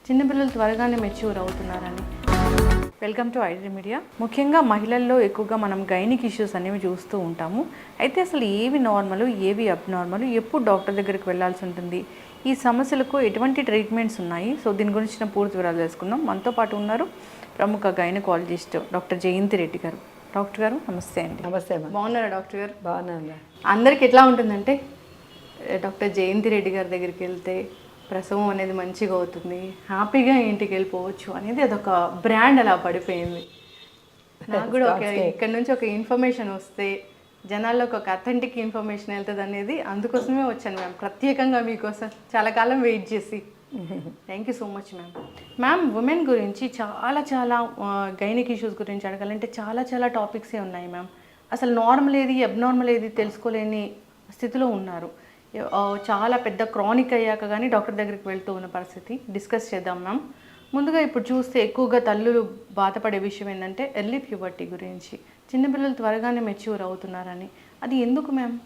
చిన్నపిల్లలు త్వరగానే మెచ్యూర్ అవుతున్నారని. Welcome to iDream media. ముఖ్యంగా మహిళల్లో ఎక్కువగా మనం గైనిక్ ఇష్యూస్ అనేవి చూస్తూ ఉంటాము. అయితే అసలు ఏవి నార్మల్, ఏవి అబ్నార్మల్, ఎప్పుడు డాక్టర్ దగ్గరికి వెళ్ళాల్సి ఉంటుంది, ఈ సమస్యలకు ఎటువంటి ట్రీట్మెంట్స్ ఉన్నాయి, సో దీని గురించిన పూర్తి వివరాలు తెలుసుకుందాం. మనతో పాటు ఉన్నారు ప్రముఖ గైనకాలజిస్ట్ డాక్టర్ జయంతి రెడ్డి గారు. డాక్టర్ గారు నమస్తే అండి. నమస్తే. బాగున్నారా డాక్టర్ గారు? బాగున్నా. అందరికి ఎట్లా ఉంటుందంటే డాక్టర్ జయంతి రెడ్డి గారి దగ్గరికి వెళ్తే ప్రసవం అనేది మంచిగా అవుతుంది, హ్యాపీగా ఇంటికి వెళ్ళిపోవచ్చు అనేది అదొక బ్రాండ్ అలా పడిపోయింది. నాకు కూడా ఇక్కడ నుంచి ఒక ఇన్ఫర్మేషన్ వస్తే జనాల్లోకి ఒక అథెంటిక్ ఇన్ఫర్మేషన్ వెళ్తుంది అనేది, అందుకోసమే వచ్చాను మ్యామ్, ప్రత్యేకంగా మీకోసం చాలా కాలం వెయిట్ చేసి. Thank you so much ma'am. Ma'am, women గురించి చాలా గైనిక్ ఇష్యూస్ గురించి అడగాలంటే చాలా టాపిక్సే ఉన్నాయి మ్యామ్. అసలు నార్మల్ ఏది, అబ్నార్మల్ ఏది తెలుసుకోలేని స్థితిలో ఉన్నారు. చాలా పెద్ద క్రానిక్ అయ్యాక కానీ డాక్టర్ దగ్గరికి వెళ్తూ ఉన్న పరిస్థితి డిస్కస్ చేద్దాం మ్యామ్. ముందుగా ఇప్పుడు చూస్తే ఎక్కువగా తల్లులు బాధపడే విషయం ఏంటంటే ఎర్లీ ప్యూబర్టీ గురించి. చిన్నపిల్లలు త్వరగానే మెచ్యూర్ అవుతున్నారని, అది ఎందుకు మ్యామ్?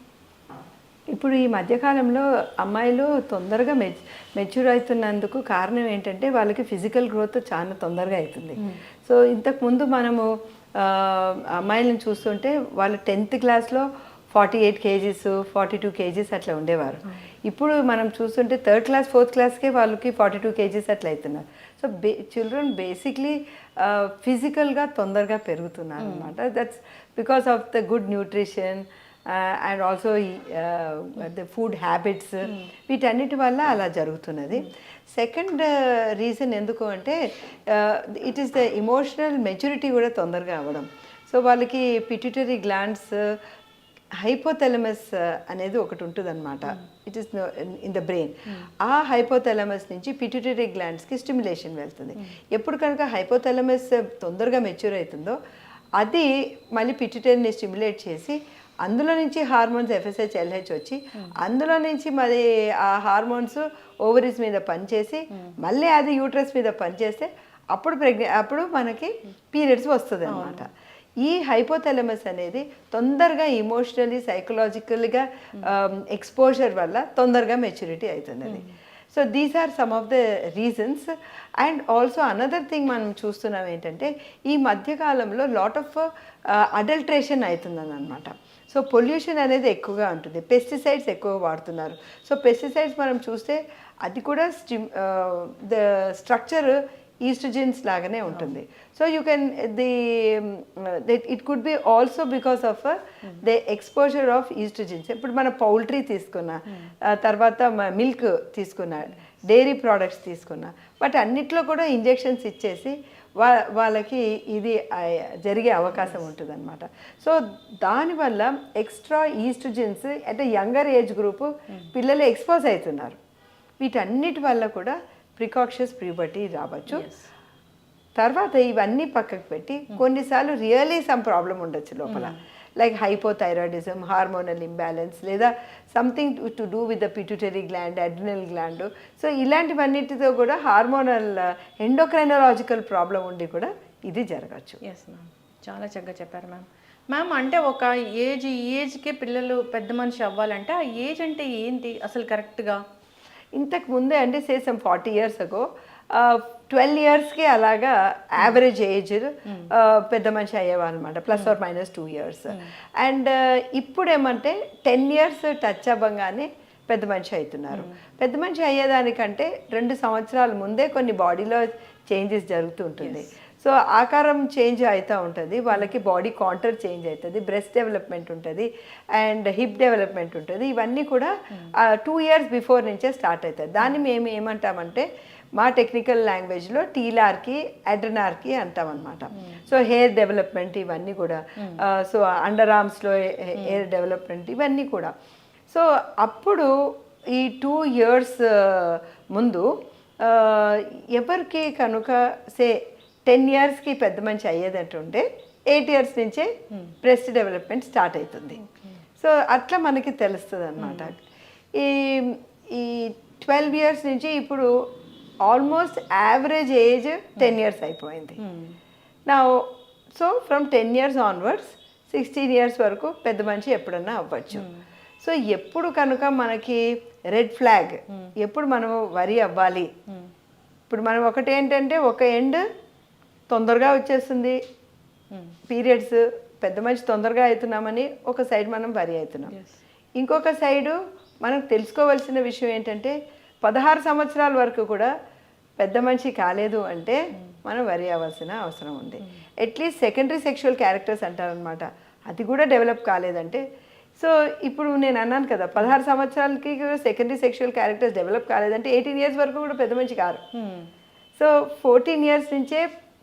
ఇప్పుడు ఈ మధ్యకాలంలో అమ్మాయిలు తొందరగా మెచ్యూర్ అవుతున్నందుకు కారణం ఏంటంటే వాళ్ళకి ఫిజికల్ గ్రోత్ చాలా తొందరగా అవుతుంది. సో ఇంతకుముందు మనము అమ్మాయిలను చూస్తుంటే వాళ్ళు 10th క్లాస్లో 48 kgs 42 kgs అట్లా ఉండేవారు. ఇప్పుడు మనం చూస్తుంటే 3rd క్లాస్ 4th క్లాస్కే వాళ్ళకి 42 kgs అట్లా అవుతున్నారు. సో చిల్డ్రన్ బేసిక్లీ ఫిజికల్గా తొందరగా పెరుగుతున్నారు అనమాట. That's because of the good nutrition and also the food habits, వీటన్నిటి వల్ల అలా జరుగుతున్నది. సెకండ్ రీజన్ ఎందుకు అంటే it is the emotional maturity కూడా తొందరగా అవ్వడం. సో వాళ్ళకి పిట్యూటరీ గ్లాండ్స్, హైపోథాలమస్ అనేది ఒకటి ఉంటుంది అనమాట. It is in the brain. ఆ హైపోథాలమస్ నుంచి పిట్యూటరీ గ్లాండ్స్కి స్టిమ్యులేషన్ వెళ్తుంది. ఎప్పుడు కనుక హైపోథాలమస్ తొందరగా మెచ్యూర్ అవుతుందో అది మళ్ళీ పిట్యూటరీని స్టిమ్యులేట్ చేసి అందులో నుంచి హార్మోన్స్ FSH LH వచ్చి అందులో నుంచి మరి ఆ హార్మోన్స్ ఓవరీస్ మీద పనిచేసి మళ్ళీ అది యూట్రస్ మీద పనిచేస్తే అప్పుడు మనకి పీరియడ్స్ వస్తుంది అనమాట. ఈ హైపోథాలమస్ అనేది తొందరగా ఇమోషనలీ సైకలాజికల్గా ఎక్స్పోజర్ వల్ల తొందరగా మెచ్యూరిటీ అవుతున్నది. So these are some of the reasons. And also another thing మనం చూస్తున్నాం ఏంటంటే ఈ మధ్యకాలంలో లాట్ ఆఫ్ అడల్ట్రేషన్ అవుతుందని అనమాట. సో పొల్యూషన్ అనేది ఎక్కువగా ఉంటుంది, పెస్టిసైడ్స్ ఎక్కువ వాడుతున్నారు. సో పెస్టిసైడ్స్ మనం చూస్తే అది కూడా ద స్ట్రక్చర్ ఈస్ట్రోజన్స్ లాగానే ఉంటుంది. So you can it could be also because of the exposure of oestrogens. ఇప్పుడు మన పౌల్ట్రీ తీసుకున్నా, తర్వాత మిల్క్ తీసుకున్నా, డైరీ ప్రోడక్ట్స్ తీసుకున్నా, బట్ అన్నిట్లో కూడా ఇంజెక్షన్స్ ఇచ్చేసి వాళ్ళకి ఇది జరిగే అవకాశం ఉంటుంది అనమాట. సో దానివల్ల ఎక్స్ట్రా ఈస్ట్రోజన్స్ అంటే యంగర్ ఏజ్ గ్రూపు పిల్లలు ఎక్స్పోజ్ అవుతున్నారు. వీటన్నిటి వల్ల కూడా ప్రికాషన్స్ ప్యూబర్టీ రావచ్చు. తర్వాత ఇవన్నీ పక్కకు పెట్టి కొన్నిసార్లు రియలీ సమ్ ప్రాబ్లం ఉండొచ్చు లోపల, లైక్ హైపోథైరాయిడిజం, హార్మోనల్ ఇంబ్యాలెన్స్, లేదా something to do with the pituitary gland, adrenal gland. So ఇలాంటివన్నిటితో కూడా హార్మోనల్ ఎండోక్రైనలాజికల్ ప్రాబ్లం ఉండి కూడా ఇది జరగచ్చు. ఎస్ మ్యామ్, చాలా చక్కగా చెప్పారు మ్యామ్. మ్యామ్, అంటే ఒక ఏజ్కే పిల్లలు పెద్ద మనిషి అవ్వాలంటే ఆ ఏజ్ అంటే ఏంటి అసలు కరెక్ట్గా? ఇంతకు ముందే అంటే సే సమ్ 40 years ago 12 yearsకి అలాగా యావరేజ్ ఏజ్ పెద్ద మనిషి అయ్యేవాళ్ళు అనమాట, +or-2 years. అండ్ ఇప్పుడు ఏమంటే 10 years టచ్ అవ్వగానే పెద్ద మనిషి అవుతున్నారు. పెద్ద మనిషి అయ్యేదానికంటే 2 సంవత్సరాల ముందే కొన్ని బాడీలో చేంజెస్ జరుగుతూ ఉంటుంది. సో ఆకారం చేంజ్ అవుతూ ఉంటుంది, వాళ్ళకి బాడీ కాంటూర్ చేంజ్ అవుతుంది, బ్రెస్ట్ డెవలప్మెంట్ ఉంటుంది, అండ్ హిప్ డెవలప్మెంట్ ఉంటుంది. ఇవన్నీ కూడా 2 years బిఫోర్ నుంచే స్టార్ట్ అవుతుంది. దాన్ని మేము ఏమంటామంటే మా టెక్నికల్ లాంగ్వేజ్లో టీలార్కి, అడ్రినార్కి అంటాం అనమాట. సో హెయిర్ డెవలప్మెంట్ ఇవన్నీ కూడా, సో అండర్ ఆర్మ్స్లో హెయిర్ డెవలప్మెంట్ ఇవన్నీ కూడా. సో అప్పుడు ఈ 2 years ముందు ఎవరికి కనుక 10 yearsకి పెద్ద మనిషి అయ్యేదంటుంటే 8 years నుంచే బ్రెస్ట్ డెవలప్మెంట్ స్టార్ట్ అవుతుంది. సో అట్లా మనకి తెలుస్తుంది అనమాట. ఈ 12 years నుంచి ఇప్పుడు ఆల్మోస్ట్ యావరేజ్ ఏజ్ 10 years అయిపోయింది. నా so from 10 years onwards 16 years వరకు పెద్ద మనిషి ఎప్పుడన్నా అవ్వచ్చు. సో ఎప్పుడు కనుక మనకి రెడ్ ఫ్లాగ్, ఎప్పుడు మనము వరి అవ్వాలి ఇప్పుడు మనం ఒకటి ఏంటంటే ఒక ఎండ్ తొందరగా వచ్చేస్తుంది పీరియడ్స్, పెద్ద మనిషి తొందరగా అవుతున్నామని ఒక సైడ్ మనం వరి అవుతున్నాం. ఇంకొక సైడు మనం తెలుసుకోవాల్సిన విషయం ఏంటంటే 16 సంవత్సరాల వరకు కూడా పెద్ద మనిషి కాలేదు అంటే మనం వరి అవ్వాల్సిన అవసరం ఉంది. అట్లీస్ట్ సెకండరీ సెక్షువల్ క్యారెక్టర్స్ అంటారనమాట, అది కూడా డెవలప్ కాలేదంటే. సో ఇప్పుడు నేను అన్నాను కదా 16 సంవత్సరాలకి సెకండరీ సెక్షువల్ క్యారెక్టర్స్ డెవలప్ కాలేదంటే 18 ఇయర్స్ వరకు కూడా పెద్ద మనిషి కారు. సో 14 ఇయర్స్ నుంచే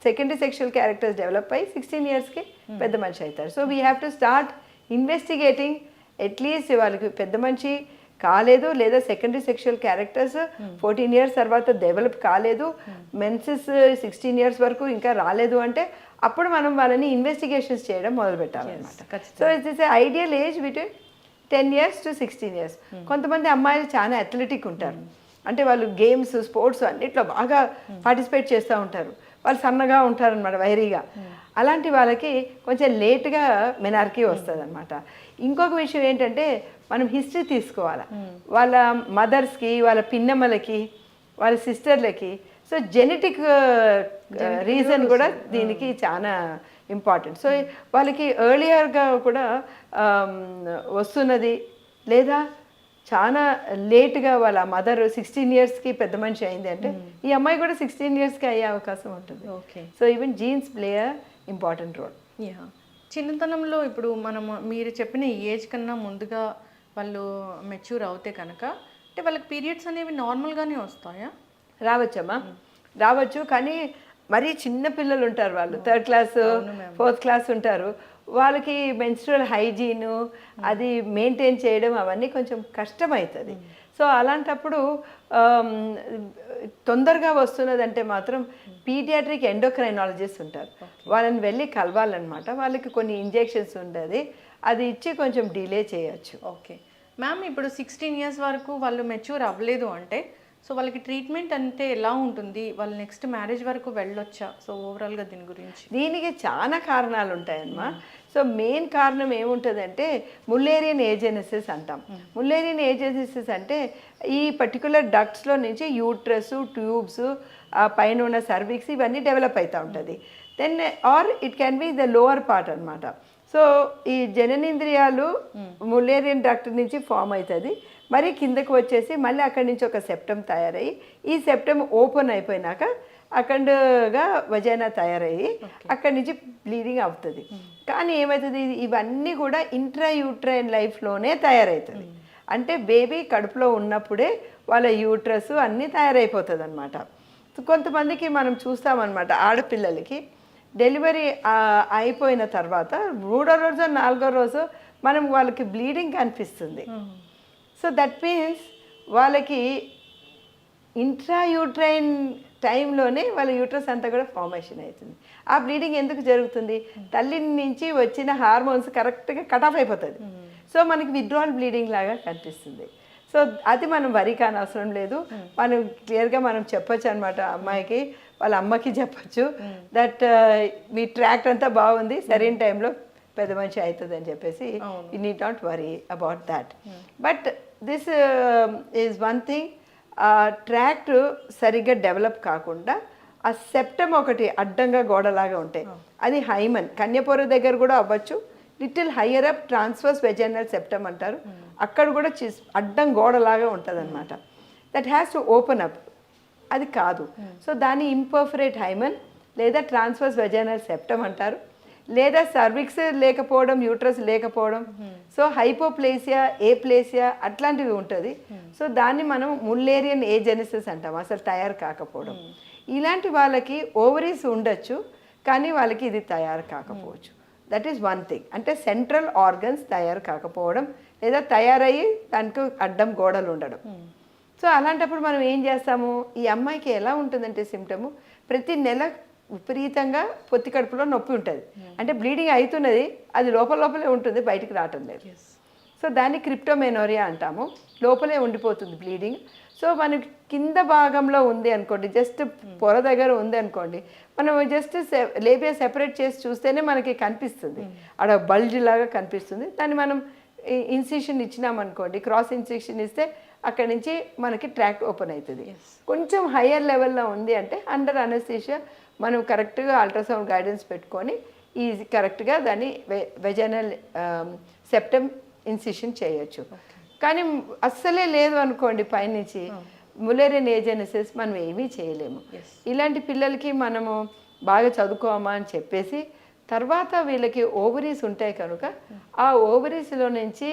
సెకండరీ సెక్షువల్ క్యారెక్టర్స్ డెవలప్ అయ్యి 16 ఇయర్స్కి పెద్ద మనిషి అవుతారు. So we have to start investigating. At least వాళ్ళకి పెద్ద మనిషి కాలేదు లేదా సెకండరీ సెక్షువల్ క్యారెక్టర్స్ 14 ఇయర్స్ తర్వాత డెవలప్ కాలేదు, మెన్సెస్ 16 ఇయర్స్ వరకు ఇంకా రాలేదు అంటే అప్పుడు మనం వాళ్ళని ఇన్వెస్టిగేషన్స్ చేయడం మొదలు పెట్టాలన్నమాట. So it is ideal age between 10 years to 16 years. కొంతమంది అమ్మాయిలు చాలా అథ్లెటిక్ ఉంటారు, అంటే వాళ్ళు గేమ్స్ స్పోర్ట్స్ అన్నిట్లో బాగా పార్టిసిపేట్ చేస్తూ ఉంటారు, వాళ్ళు సన్నగా ఉంటారనమాట, వైరీగా. అలాంటి వాళ్ళకి కొంచెం లేట్గా మెనార్కీ వస్తుంది అనమాట. ఇంకొక విషయం ఏంటంటే మనం హిస్టరీ తీసుకోవాలి, వాళ్ళ మదర్స్కి, వాళ్ళ పిన్నమ్మలకి, వాళ్ళ సిస్టర్లకి. సో జెనెటిక్ రీజన్ కూడా దీనికి చాలా ఇంపార్టెంట్. సో వాళ్ళకి ఎర్లియర్గా కూడా వస్తున్నది, లేదా చాలా లేట్గా వాళ్ళ మదర్ 16 ఇయర్స్కి పెద్ద మనిషి అయింది అంటే ఈ అమ్మాయి కూడా 16 ఇయర్స్కి అయ్యే అవకాశం ఉంటుంది. So even genes play a important role. చిన్నతనంలో ఇప్పుడు మనం మీరు చెప్పిన ఏజ్ కన్నా ముందుగా వాళ్ళు మెచ్యూర్ అవుతే కనుక అంటే వాళ్ళకి పీరియడ్స్ అనేవి నార్మల్గానే వస్తాయా? రావచ్చమ్మా, రావచ్చు. కానీ మరీ చిన్న పిల్లలు ఉంటారు, వాళ్ళు 3rd క్లాస్ 4th క్లాస్ ఉంటారు, వాళ్ళకి మెన్స్ట్రువల్ హైజీను అది మెయింటైన్ చేయడం అవన్నీ కొంచెం కష్టమవుతుంది. సో అలాంటప్పుడు తొందరగా వస్తున్నదంటే మాత్రం పీడియాట్రిక్ ఎండోక్రైనాలజిస్ట్ ఉంటారు, వాళ్ళని వెళ్ళి కలవాలన్నమాట. వాళ్ళకి కొన్ని ఇంజెక్షన్స్ ఉంటుంది, అది ఇచ్చి కొంచెం డిలే చేయొచ్చు. ఓకే మ్యామ్, ఇప్పుడు 16 ఇయర్స్ వరకు వాళ్ళు మెచ్యూర్ అవ్వలేదు అంటే సో వాళ్ళకి ట్రీట్మెంట్ అంటే ఎలా ఉంటుంది? వాళ్ళు నెక్స్ట్ మ్యారేజ్ వరకు వెళ్ళొచ్చా? సో ఓవరాల్గా దీని గురించి. దీనికి చాలా కారణాలు ఉంటాయమ్మా. సో మెయిన్ కారణం ఏముంటుందంటే ముల్లేరియన్ ఏజెనసిస్ అంటాం. ముల్లేరియన్ ఏజెనసిస్ అంటే ఈ పర్టికులర్ డక్ట్స్లో నుంచి యూట్రస్, ట్యూబ్స్, పైన ఉన్న సర్విక్స్ ఇవన్నీ డెవలప్ అవుతూ ఉంటుంది. Then or it can be the lower part అనమాట. సో ఈ జననేంద్రియాలు ముల్లేరియన్ డక్ట్ నుంచి ఫామ్ అవుతుంది, మరి కిందకు వచ్చేసి మళ్ళీ అక్కడి నుంచి ఒక సెప్టమ్ తయారయ్యి, ఈ సెప్టమ్ ఓపెన్ అయిపోయినాక అఖండగా వజైనా తయారయ్యి అక్కడి నుంచి బ్లీడింగ్ అవుతుంది. కానీ ఏమవుతుంది, ఇవన్నీ కూడా ఇంట్రాయూట్రైన్ లైఫ్లోనే తయారవుతుంది. అంటే బేబీ కడుపులో ఉన్నప్పుడే వాళ్ళ యూట్రస్ అన్నీ తయారైపోతుంది అనమాట. కొంతమందికి మనం చూస్తామన్నమాట, ఆడపిల్లలకి డెలివరీ అయిపోయిన తర్వాత 3వ రోజు 4వ రోజు మనం వాళ్ళకి బ్లీడింగ్ కనిపిస్తుంది. సో దట్ మీన్స్ వాళ్ళకి ఇంట్రాయూట్రైన్ టైంలోనే వాళ్ళ యూట్రస్ అంతా కూడా ఫార్మేషన్ అవుతుంది. ఆ బ్లీడింగ్ ఎందుకు జరుగుతుంది? తల్లి నుంచి వచ్చిన హార్మోన్స్ కరెక్ట్గా కట్ ఆఫ్ అయిపోతుంది. సో మనకి విత్డ్రావల్ బ్లీడింగ్ లాగా కనిపిస్తుంది. సో అది మనం వరి కానవసరం లేదు, మనం క్లియర్గా మనం చెప్పొచ్చు అనమాట అమ్మాయికి, వాళ్ళ అమ్మకి చెప్పచ్చు దట్ మీ ట్రాక్ట్ అంతా బాగుంది, సరైన టైంలో పెద్ద మనిషి అవుతుంది అని చెప్పేసి you need not worry about that. But this is one thing, tract సరిగ్గా డెవలప్ కాకుండా ఆ సెప్టమ్ ఒకటి అడ్డంగా గోడలాగా ఉంటాయి, అది హైమన్, కన్యపొర దగ్గర కూడా అవ్వచ్చు, little higher up transverse vaginal septum అంటారు, అక్కడ కూడా అడ్డం గోడలాగా ఉంటుంది అనమాట. That has to open up, అది కాదు. సో దాన్ని ఇంపర్ఫరేట్ హైమన్ లేదా ట్రాన్స్వర్స్ వెజైనల్ సెప్టమ్ అంటారు, లేదా సర్విక్స్ లేకపోవడం, యూట్రస్ లేకపోవడం, సో హైపోప్లేసియా, ఏప్లేసియా అట్లాంటివి ఉంటుంది. సో దాన్ని మనం ముల్లేరియన్ ఏజెనసిస్ అంటాం, అసలు తయారు కాకపోవడం. ఇలాంటి వాళ్ళకి ఓవరీస్ ఉండొచ్చు, కానీ వాళ్ళకి ఇది తయారు కాకపోవచ్చు. That is one thing. అంటే సెంట్రల్ ఆర్గన్స్ తయారు కాకపోవడం, లేదా తయారయ్యి దానికి అడ్డం గోడలు ఉండడం. సో అలాంటప్పుడు మనం ఏం చేస్తాము, ఈ అమ్మాయికి ఎలా ఉంటుందంటే సిమ్టము, ప్రతి నెల విపరీతంగా పొత్తి కడుపులో నొప్పి ఉంటుంది, అంటే బ్లీడింగ్ అవుతున్నది, అది లోపలే ఉంటుంది, బయటికి రావటం లేదు. సో దాన్ని క్రిప్టోమెనోరియా అంటాము, లోపలే ఉండిపోతుంది బ్లీడింగ్. సో మనకి కింద భాగంలో ఉంది అనుకోండి, జస్ట్ పొర దగ్గర ఉంది అనుకోండి, మనం జస్ట్ లేబియా సెపరేట్ చేసి చూస్తేనే మనకి కనిపిస్తుంది, అక్కడ బల్జ్ లాగా కనిపిస్తుంది. దాన్ని మనం ఇన్సిషన్ ఇచ్చినామనుకోండి, క్రాస్ ఇన్సిషన్ ఇస్తే అక్కడి నుంచి మనకి ట్రాక్ ఓపెన్ అవుతుంది. కొంచెం హయ్యర్ లెవెల్లో ఉంది అంటే అండర్ అనస్థీషియా మనం కరెక్ట్గా అల్ట్రాసౌండ్ గైడెన్స్ పెట్టుకొని ఈ కరెక్ట్గా దాన్ని వెజనల్ సెప్టమ్ ఇన్సిషన్ చేయొచ్చు. కానీ అస్సలే లేదు అనుకోండి పైనుంచి ములేరియన్ ఏజెనసిస్ మనం ఏమీ చేయలేము. ఇలాంటి పిల్లలకి మనము బాగా చదువుకోమా అని చెప్పేసి తర్వాత వీళ్ళకి ఓవరీస్ ఉంటాయి కనుక ఆ ఓవరీస్లో నుంచి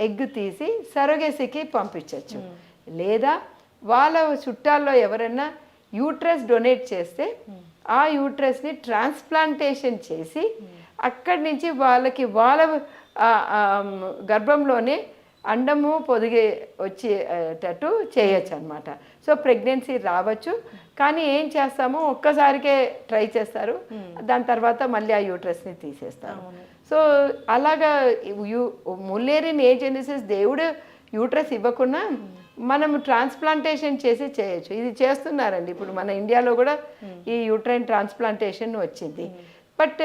ఎగ్ తీసి సరోగేసీకి పంపించవచ్చు. లేదా వాళ్ళ చుట్టాల్లో ఎవరైనా యూట్రస్ డొనేట్ చేస్తే ఆ యూట్రస్ని ట్రాన్స్ప్లాంటేషన్ చేసి అక్కడి నుంచి వాళ్ళ గర్భంలోనే అండము పొదిగి వచ్చేటట్టు చేయొచ్చు అనమాట. సో ప్రెగ్నెన్సీ రావచ్చు, కానీ ఏం చేస్తామో ఒక్కసారికే ట్రై చేస్తారు, దాని తర్వాత మళ్ళీ ఆ యూట్రస్ని తీసేస్తారు. సో అలాగా ములేరియన్ ఏజెనసిస్ దేవుడు యూట్రస్ ఇవ్వకుండా మనం ట్రాన్స్ప్లాంటేషన్ చేసి చేయొచ్చు. ఇది చేస్తున్నారండి ఇప్పుడు మన ఇండియాలో కూడా ఈ యూట్రైన్ ట్రాన్స్ప్లాంటేషన్ వచ్చింది. బట్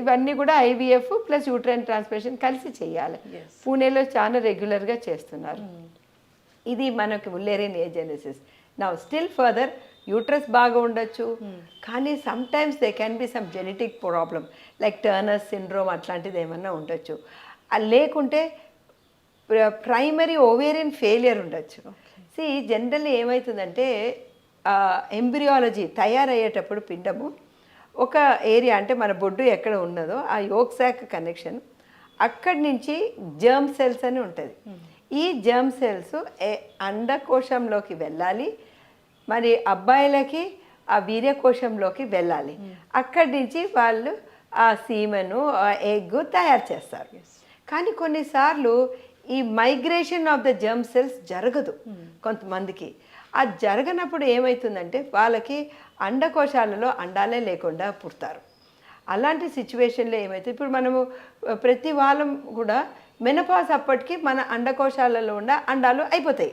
ఇవన్నీ కూడా ఐవీఎఫ్ ప్లస్ యూట్రైన్ ట్రాన్స్ప్లాంటేషన్ కలిసి చేయాలి. పూణేలో చాలా రెగ్యులర్గా చేస్తున్నారు. ఇది మనకు ములేరియన్ ఏజెనసిస్. నా స్టిల్ ఫర్దర్ యూట్రస్ బాగా ఉండొచ్చు, కానీ sometimes they can be some genetic problem like Turner syndrome అట్లాంటిది ఏమన్నా ఉండొచ్చు. లేకుంటే ప్రైమరీ ఓవేరియన్ ఫెయిలియర్ ఉండొచ్చు. జనరల్లీ ఏమవుతుందంటే ఎంబ్రియాలజీ తయారయ్యేటప్పుడు పిండము ఒక ఏరియా అంటే మన బొడ్డు ఎక్కడ ఉన్నదో ఆ యోక్ శాక్ కనెక్షన్ అక్కడి నుంచి జర్మ్ సెల్స్ అని ఉంటుంది. ఈ జర్మ్ సెల్స్ అండకోశంలోకి వెళ్ళాలి, మరి అబ్బాయిలకి ఆ వీర్యకోశంలోకి వెళ్ళాలి. అక్కడి నుంచి వాళ్ళు ఆ సీమెను ఎగ్ తయారు చేస్తారు. కానీ కొన్నిసార్లు ఈ migration of the germ cells జరగదు కొంతమందికి. ఆ జరగనప్పుడు ఏమవుతుందంటే వాళ్ళకి అండకోశాలలో అండాలే లేకుండా పుడతారు. అలాంటి సిచ్యువేషన్లో ఏమైతే ఇప్పుడు మనము ప్రతి వాళ్ళం కూడా మెనపాజ్ అప్పటికి మన అండకోశాలలో ఉన్న అండాలు అయిపోతాయి.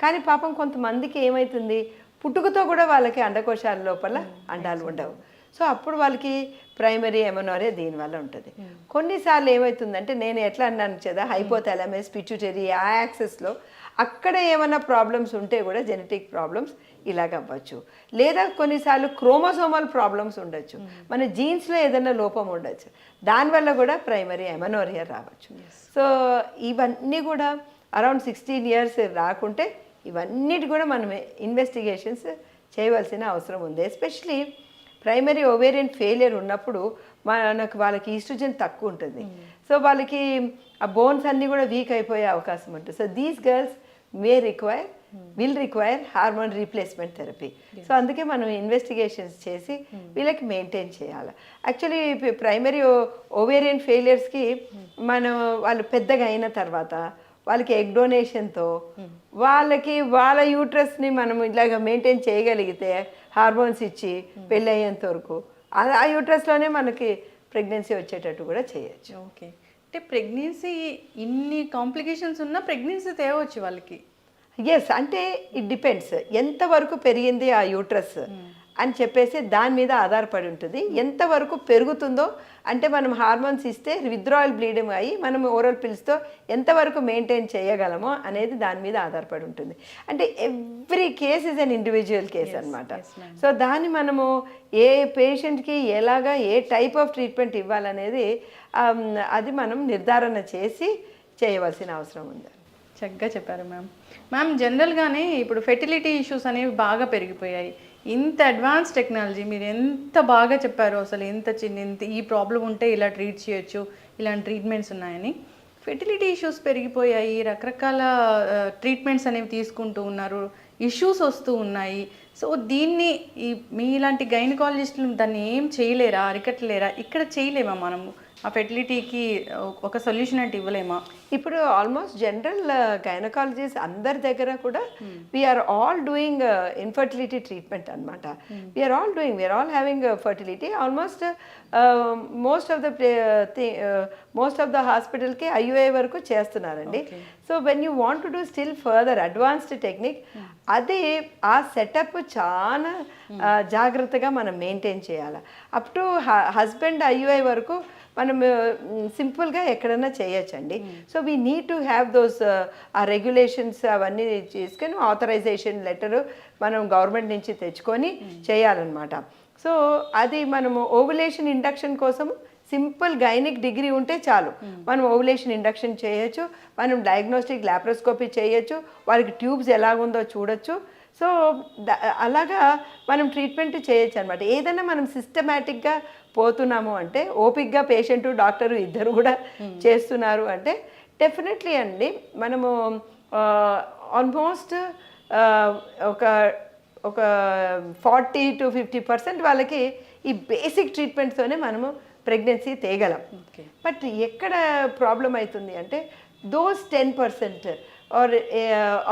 కానీ పాపం కొంతమందికి ఏమవుతుంది, పుట్టుకతో కూడా వాళ్ళకి అండకోశాల లోపల అండాలు ఉండవు. సో అప్పుడు వాళ్ళకి ప్రైమరీ ఎమనోరియా దీనివల్ల ఉంటుంది. కొన్నిసార్లు ఏమవుతుందంటే నేను ఎట్లా అన్నాను కదా, హైపోథాలమస్ పిట్యూటరీ ఆ యాక్సెస్లో అక్కడ ఏమైనా ప్రాబ్లమ్స్ ఉంటే కూడా జెనెటిక్ ప్రాబ్లమ్స్ ఇలాగ అవ్వచ్చు. లేదా కొన్నిసార్లు క్రోమోసోమల్ ప్రాబ్లమ్స్ ఉండొచ్చు, మన జీన్స్లో ఏదైనా లోపం ఉండొచ్చు, దానివల్ల కూడా ప్రైమరీ ఎమనోరియా రావచ్చు. సో ఇవన్నీ కూడా అరౌండ్ 16 years రాకుంటే ఇవన్నిటి కూడా మనం ఇన్వెస్టిగేషన్స్ చేయవలసిన అవసరం ఉంది. ఎస్పెషలీ ప్రైమరీ ఓవేరియన్ ఫెయిలియర్ ఉన్నప్పుడు మనకు వాళ్ళకి ఈస్ట్రోజన్ తక్కువ ఉంటుంది. సో వాళ్ళకి ఆ బోన్స్ అన్నీ కూడా వీక్ అయిపోయే అవకాశం ఉంటుంది. So these girls will require hormone replacement therapy. So అందుకే మనం ఇన్వెస్టిగేషన్స్ చేసి వీళ్ళకి మెయింటైన్ చేయాలి. యాక్చువల్లీ ప్రైమరీ ఓవేరియన్ ఫెయిలియర్స్కి మనం వాళ్ళు పెద్దగా అయిన తర్వాత వాళ్ళకి ఎగ్ డొనేషన్తో వాళ్ళ యూట్రస్ని మనం ఇలాగ మెయింటైన్ చేయగలిగితే హార్మోన్స్ ఇచ్చి పెళ్ళి అయ్యేంత వరకు ఆ యూట్రస్లోనే మనకి ప్రెగ్నెన్సీ వచ్చేటట్టు కూడా చేయొచ్చు. ఓకే, అంటే ప్రెగ్నెన్సీ ఇన్ని కాంప్లికేషన్స్ ఉన్నా ప్రెగ్నెన్సీ తేవచ్చు వాళ్ళకి. ఎస్, అంటే ఇట్ డిపెండ్స్ ఎంతవరకు పెరిగింది ఆ యూట్రస్ అని చెప్పేసి దాని మీద ఆధారపడి ఉంటుంది. ఎంతవరకు పెరుగుతుందో అంటే మనం హార్మోన్స్ ఇస్తే విత్డ్రాయల్ బ్లీడింగ్ అయ్యి మనం ఓరల్ పిల్స్తో ఎంతవరకు మెయింటైన్ చేయగలమో అనేది దాని మీద ఆధారపడి ఉంటుంది. అంటే every case is an individual case అనమాట. సో దాన్ని మనము ఏ పేషెంట్కి ఎలాగా ఏ టైప్ ఆఫ్ ట్రీట్మెంట్ ఇవ్వాలనేది అది మనం నిర్ధారణ చేసి చేయవలసిన అవసరం ఉంది. చక్కగా చెప్పారు మ్యామ్. జనరల్గానే ఇప్పుడు ఫెర్టిలిటీ ఇష్యూస్ అనేవి బాగా పెరిగిపోయాయి. ఇంత అడ్వాన్స్ టెక్నాలజీ మీరు ఎంత బాగా చెప్పారు, అసలు ఇంత ఈ ప్రాబ్లం ఉంటే ఇలా ట్రీట్ చేయొచ్చు, ఇలాంటి ట్రీట్మెంట్స్ ఉన్నాయని. ఫెర్టిలిటీ ఇష్యూస్ పెరిగిపోయాయి, రకరకాల ట్రీట్మెంట్స్ అనేవి తీసుకుంటూ ఉన్నారు, ఇష్యూస్ వస్తూ ఉన్నాయి. సో దీన్ని మీలాంటి గైనకాలజిస్టులు దాన్ని ఏం చేయలేరా, అరికట్టలేరా? ఇక్కడ చేయలేమా మనము ఆ ఫెర్టిలిటీకి ఒక సొల్యూషన్ అంటే ఇవ్వలేమా? ఇప్పుడు ఆల్మోస్ట్ జనరల్ గైనకాలజీస్ అందరి దగ్గర కూడా we're all doing infertility treatment అనమాట. We're all having fertility. Almost most of the హాస్పిటల్కి ఐయుఐ వరకు చేస్తున్నారండి. So when you want to do still further advanced technique, అది ఆ సెటప్ చాలా జాగ్రత్తగా మనం మెయింటైన్ చేయాలి. అప్ టు హస్బెండ్ ఐయుఐ వరకు మనం సింపుల్గా ఎక్కడైనా చేయొచ్చండి. So we need to have those ఆ రెగ్యులేషన్స్ అవన్నీ చేసుకొని ఆథరైజేషన్ లెటరు మనం గవర్నమెంట్ నుంచి తెచ్చుకొని చేయాలన్నమాట. సో అది మనము ఓవులేషన్ ఇండక్షన్ కోసము సింపుల్ గైనిక్ డిగ్రీ ఉంటే చాలు, మనం ఓవులేషన్ ఇండక్షన్ చేయొచ్చు, మనం డయాగ్నోస్టిక్ లాప్రోస్కోపీ చేయొచ్చు, వాళ్ళకి ట్యూబ్స్ ఎలాగుందో చూడొచ్చు. సో అలాగా మనం ట్రీట్మెంట్ చేయొచ్చు అనమాట. ఏదైనా మనం సిస్టమేటిక్గా పోతున్నాము అంటే, ఓపిక్గా పేషెంట్ డాక్టరు ఇద్దరు కూడా చేస్తున్నారు అంటే డెఫినెట్లీ అండి మనము ఆల్మోస్ట్ ఒక ఒక 40-50% వాళ్ళకి ఈ బేసిక్ ట్రీట్మెంట్తోనే మనము ప్రెగ్నెన్సీ తేగలం. బట్ ఎక్కడ ప్రాబ్లం అవుతుంది అంటే దోస్ 10% ఆర్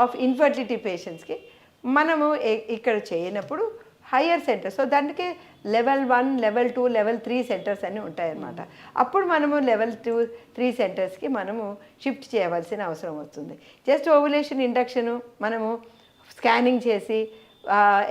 ఆఫ్ ఇన్ఫర్టిలిటీ పేషెంట్స్కి మనము ఇక్కడ చేయనప్పుడు హయ్యర్ సెంటర్స్, సో దానికి లెవెల్ 1, లెవెల్ 2, లెవెల్ 3 సెంటర్స్ అన్నీ ఉంటాయన్నమాట. అప్పుడు మనము లెవెల్ 2, 3 సెంటర్స్కి మనము షిఫ్ట్ చేయవలసిన అవసరం వస్తుంది. జస్ట్ ఓవులేషన్ ఇండక్షను మనము స్కానింగ్ చేసి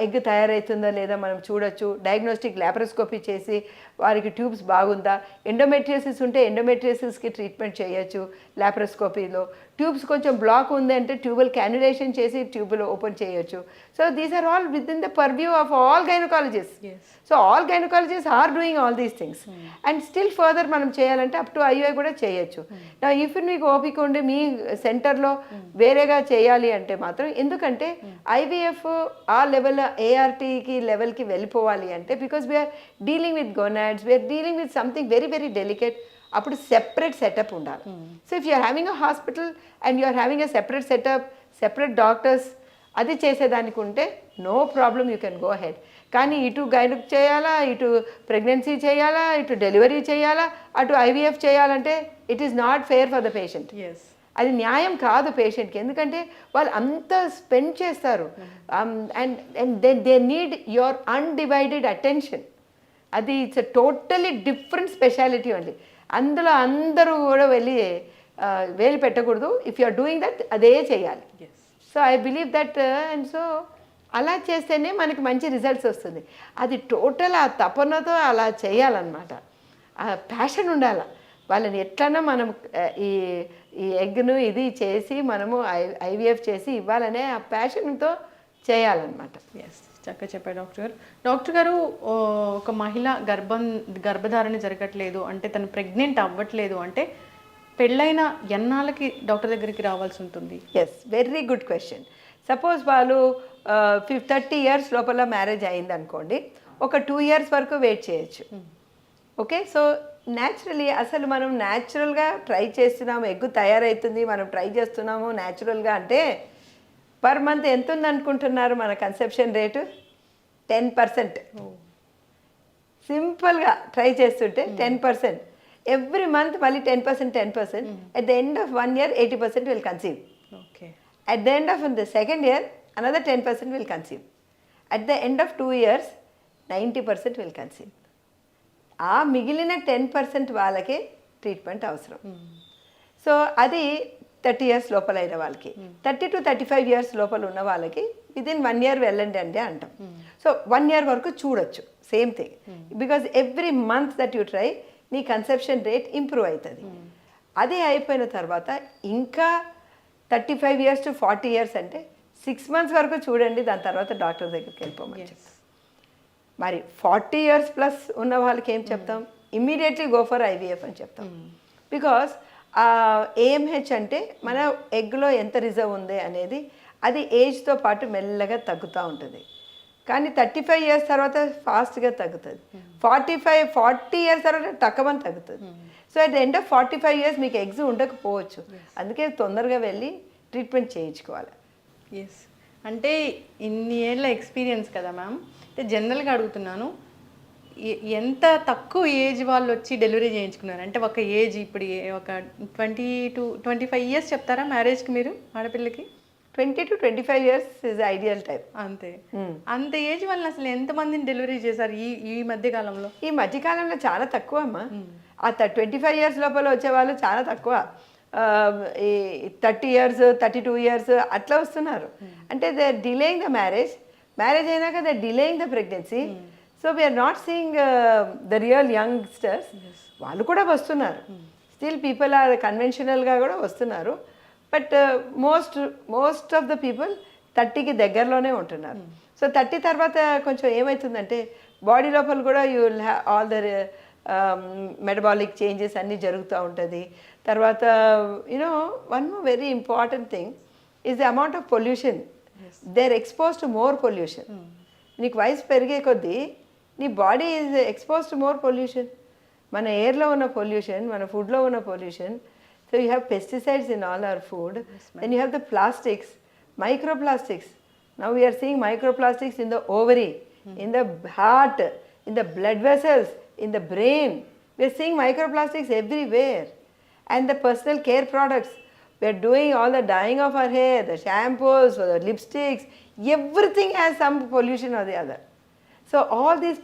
ఎగ్ తయారవుతుందా లేదా మనం చూడొచ్చు, డయాగ్నోస్టిక్ లాప్రోస్కోపీ చేసి వారికి ట్యూబ్స్ బాగుందా, ఎండోమెట్రియోసిస్ ఉంటే ఎండోమెట్రియోసిస్కి ట్రీట్మెంట్ చేయొచ్చు లాప్రోస్కోపీలో, ట్యూబ్స్ కొంచెం బ్లాక్ ఉంది అంటే ట్యూబల్ క్యాన్యులేషన్ చేసి ట్యూబులు ఓపెన్ చేయొచ్చు. So these are all within the purview of all gynaecologist. So all gynaecologist are doing all these things. And still further మనం చేయాలంటే అప్ టు ఐవీఐ కూడా చేయొచ్చు. నా ఇఫ్ మీకు ఓపిక ఉండి మీ సెంటర్లో వేరేగా చేయాలి అంటే మాత్రం, ఎందుకంటే ఐవీఎఫ్ ఆ లెవెల్ ఏఆర్టీకి లెవెల్కి వెళ్ళిపోవాలి అంటే because we're dealing with gonads, we're dealing with something very very delicate. అప్పుడు సెపరేట్ సెటప్ ఉండాలి. So if you're having a hospital and you're having a separate setup, separate doctors, అది చేసేదానికి ఉంటే no problem, you can go head. కానీ ఇటు gynaec చేయాలా, ఇటు pregnancy చేయాలా, ఇటు డెలివరీ చేయాలా, అటు ఐవీఎఫ్ చేయాలంటే it is not fair for the patient. అది న్యాయం కాదు పేషెంట్కి, ఎందుకంటే వాళ్ళు అంత స్పెండ్ చేస్తారు and they need your undivided attention. అది ఇట్స్ టోటలీ డిఫరెంట్ స్పెషాలిటీ అండి. అందులో అందరూ కూడా వెళ్ళి వేలు పెట్టకూడదు. If you are doing that అదే చేయాలి. So I believe that. And so అలా చేస్తేనే మనకి మంచి రిజల్ట్స్ వస్తుంది. అది టోటల్ ఆ తపనతో అలా చేయాలన్నమాట. ఆ ప్యాషన్ ఉండాలి వాళ్ళని. ఎట్లన్నా మనం ఈ ఎగ్ను ఇది చేసి మనము ఐవీఎఫ్ చేసి ఇవ్వాలనే ఆ ప్యాషన్తో చేయాలన్నమాట. చక్కగా చెప్పారు డాక్టర్ గారు. డాక్టర్ గారు, ఒక మహిళ గర్భధారణ జరగట్లేదు అంటే, తను ప్రెగ్నెంట్ అవ్వట్లేదు అంటే పెళ్ళైన ఎన్నాళ్ళకి డాక్టర్ దగ్గరికి రావాల్సి ఉంటుంది? Yes, very good question. Suppose వాళ్ళు 30 ఇయర్స్ లోపల మ్యారేజ్ అయింది అనుకోండి, ఒక 2 ఇయర్స్ వరకు వెయిట్ చేయొచ్చు. ఓకే, సో న్యాచురలీ అసలు మనం న్యాచురల్గా ట్రై చేస్తున్నాము, ఎగ్ తయారవుతుంది, మనం ట్రై చేస్తున్నాము న్యాచురల్గా అంటే పర్ మంత్ ఎంత ఉంది అనుకుంటున్నారు మన కన్సెప్షన్ రేటు? 10%. సింపుల్గా ట్రై చేస్తుంటే 10%. ఎవ్రీ మంత్ మళ్ళీ 10%. At the end of 1 year 80% will conceive. At the end of the second year, another 10% will conceive. At the end of 2 years, 90% will conceive. ఆ మిగిలిన 10% వాళ్ళకే ట్రీట్మెంట్ అవసరం. సో అది 30 years లోపల అయిన వాళ్ళకి, 30 to 35 years లోపల ఉన్న వాళ్ళకి విదిన్ 1 year వెళ్ళండి అంటే అంటాం. సో 1 year వరకు చూడొచ్చు, same thing. Because every month that you try నీ కన్సెప్షన్ రేట్ ఇంప్రూవ్ అవుతుంది. అది అయిపోయిన తర్వాత ఇంకా 35 years to 40 years అంటే 6 months వరకు చూడండి, దాని తర్వాత డాక్టర్ దగ్గరికి వెళ్ళిపోమని చెప్తాం. మరి 40 years ప్లస్ ఉన్న వాళ్ళకి ఏం చెప్తాం? ఇమ్మీడియట్లీ గో ఫర్ ఐవీఎఫ్ అని చెప్తాం. బికాస్ ఏఎంహెచ్ అంటే మన ఎగ్లో ఎంత రిజర్వ్ ఉంది అనేది అది ఏజ్తో పాటు మెల్లగా తగ్గుతూ ఉంటుంది. కానీ 35 years తర్వాత ఫాస్ట్గా తగ్గుతుంది. 40 years తర్వాత తక్కువని తగ్గుతుంది. So at the end of 45 years మీకు ఎగ్స్ ఉండకపోవచ్చు. అందుకే తొందరగా వెళ్ళి ట్రీట్మెంట్ చేయించుకోవాలి. ఎస్, అంటే ఇన్ని ఏళ్ళ ఎక్స్పీరియన్స్ కదా మ్యామ్, అంటే జనరల్గా అడుగుతున్నాను, ఎంత తక్కువ ఏజ్ వాళ్ళు వచ్చి డెలివరీ చేయించుకున్నారు అంటే? ఒక ఏజ్ ఇప్పుడు ఒక 20 to 25 years చెప్తారా మ్యారేజ్కి మీరు ఆడపిల్లకి? 20 to 25 years is ideal time. అంతే, అంత ఏజ్ వాళ్ళని అసలు ఎంతమందిని డెలివరీ చేశారు ఈ మధ్యకాలంలో? ఈ మధ్యకాలంలో చాలా తక్కువ అమ్మా. ఆ 25 years లోపల వచ్చేవాళ్ళు చాలా తక్కువ. ఈ 30 years 32 years అట్లా వస్తున్నారు. అంటే they are delaying the marriage అయినాక they are delaying the pregnancy. So we're not seeing the real youngsters. వాళ్ళు కూడా వస్తున్నారు, స్టిల్ పీపుల్ ఆర్ కన్వెన్షనల్గా కూడా వస్తున్నారు. But most of the people 30కి దగ్గరలోనే ఉంటున్నారు. సో 30 తర్వాత కొంచెం ఏమవుతుందంటే బాడీ లోపల కూడా you will have all the metabolic changes అన్నీ జరుగుతూ ఉంటుంది. తర్వాత you know one very important thing is the amount of pollution. They are expose to more pollution. నీకు వయసు పెరిగే కొద్దీ నీ body is expose to more pollution. మన ఎయిర్లో ఉన్న పొల్యూషన్, మన ఫుడ్లో ఉన్న pollution. So you have pesticides in all our food. Then you have the plastics, microplastics. Now we are seeing microplastics in the ovary, in the heart, in the blood vessels, in the brain. We are seeing microplastics everywhere. And the personal care products. We are doing all the dyeing of our hair, the shampoos, the lipsticks, everything has some pollution or the other. So all these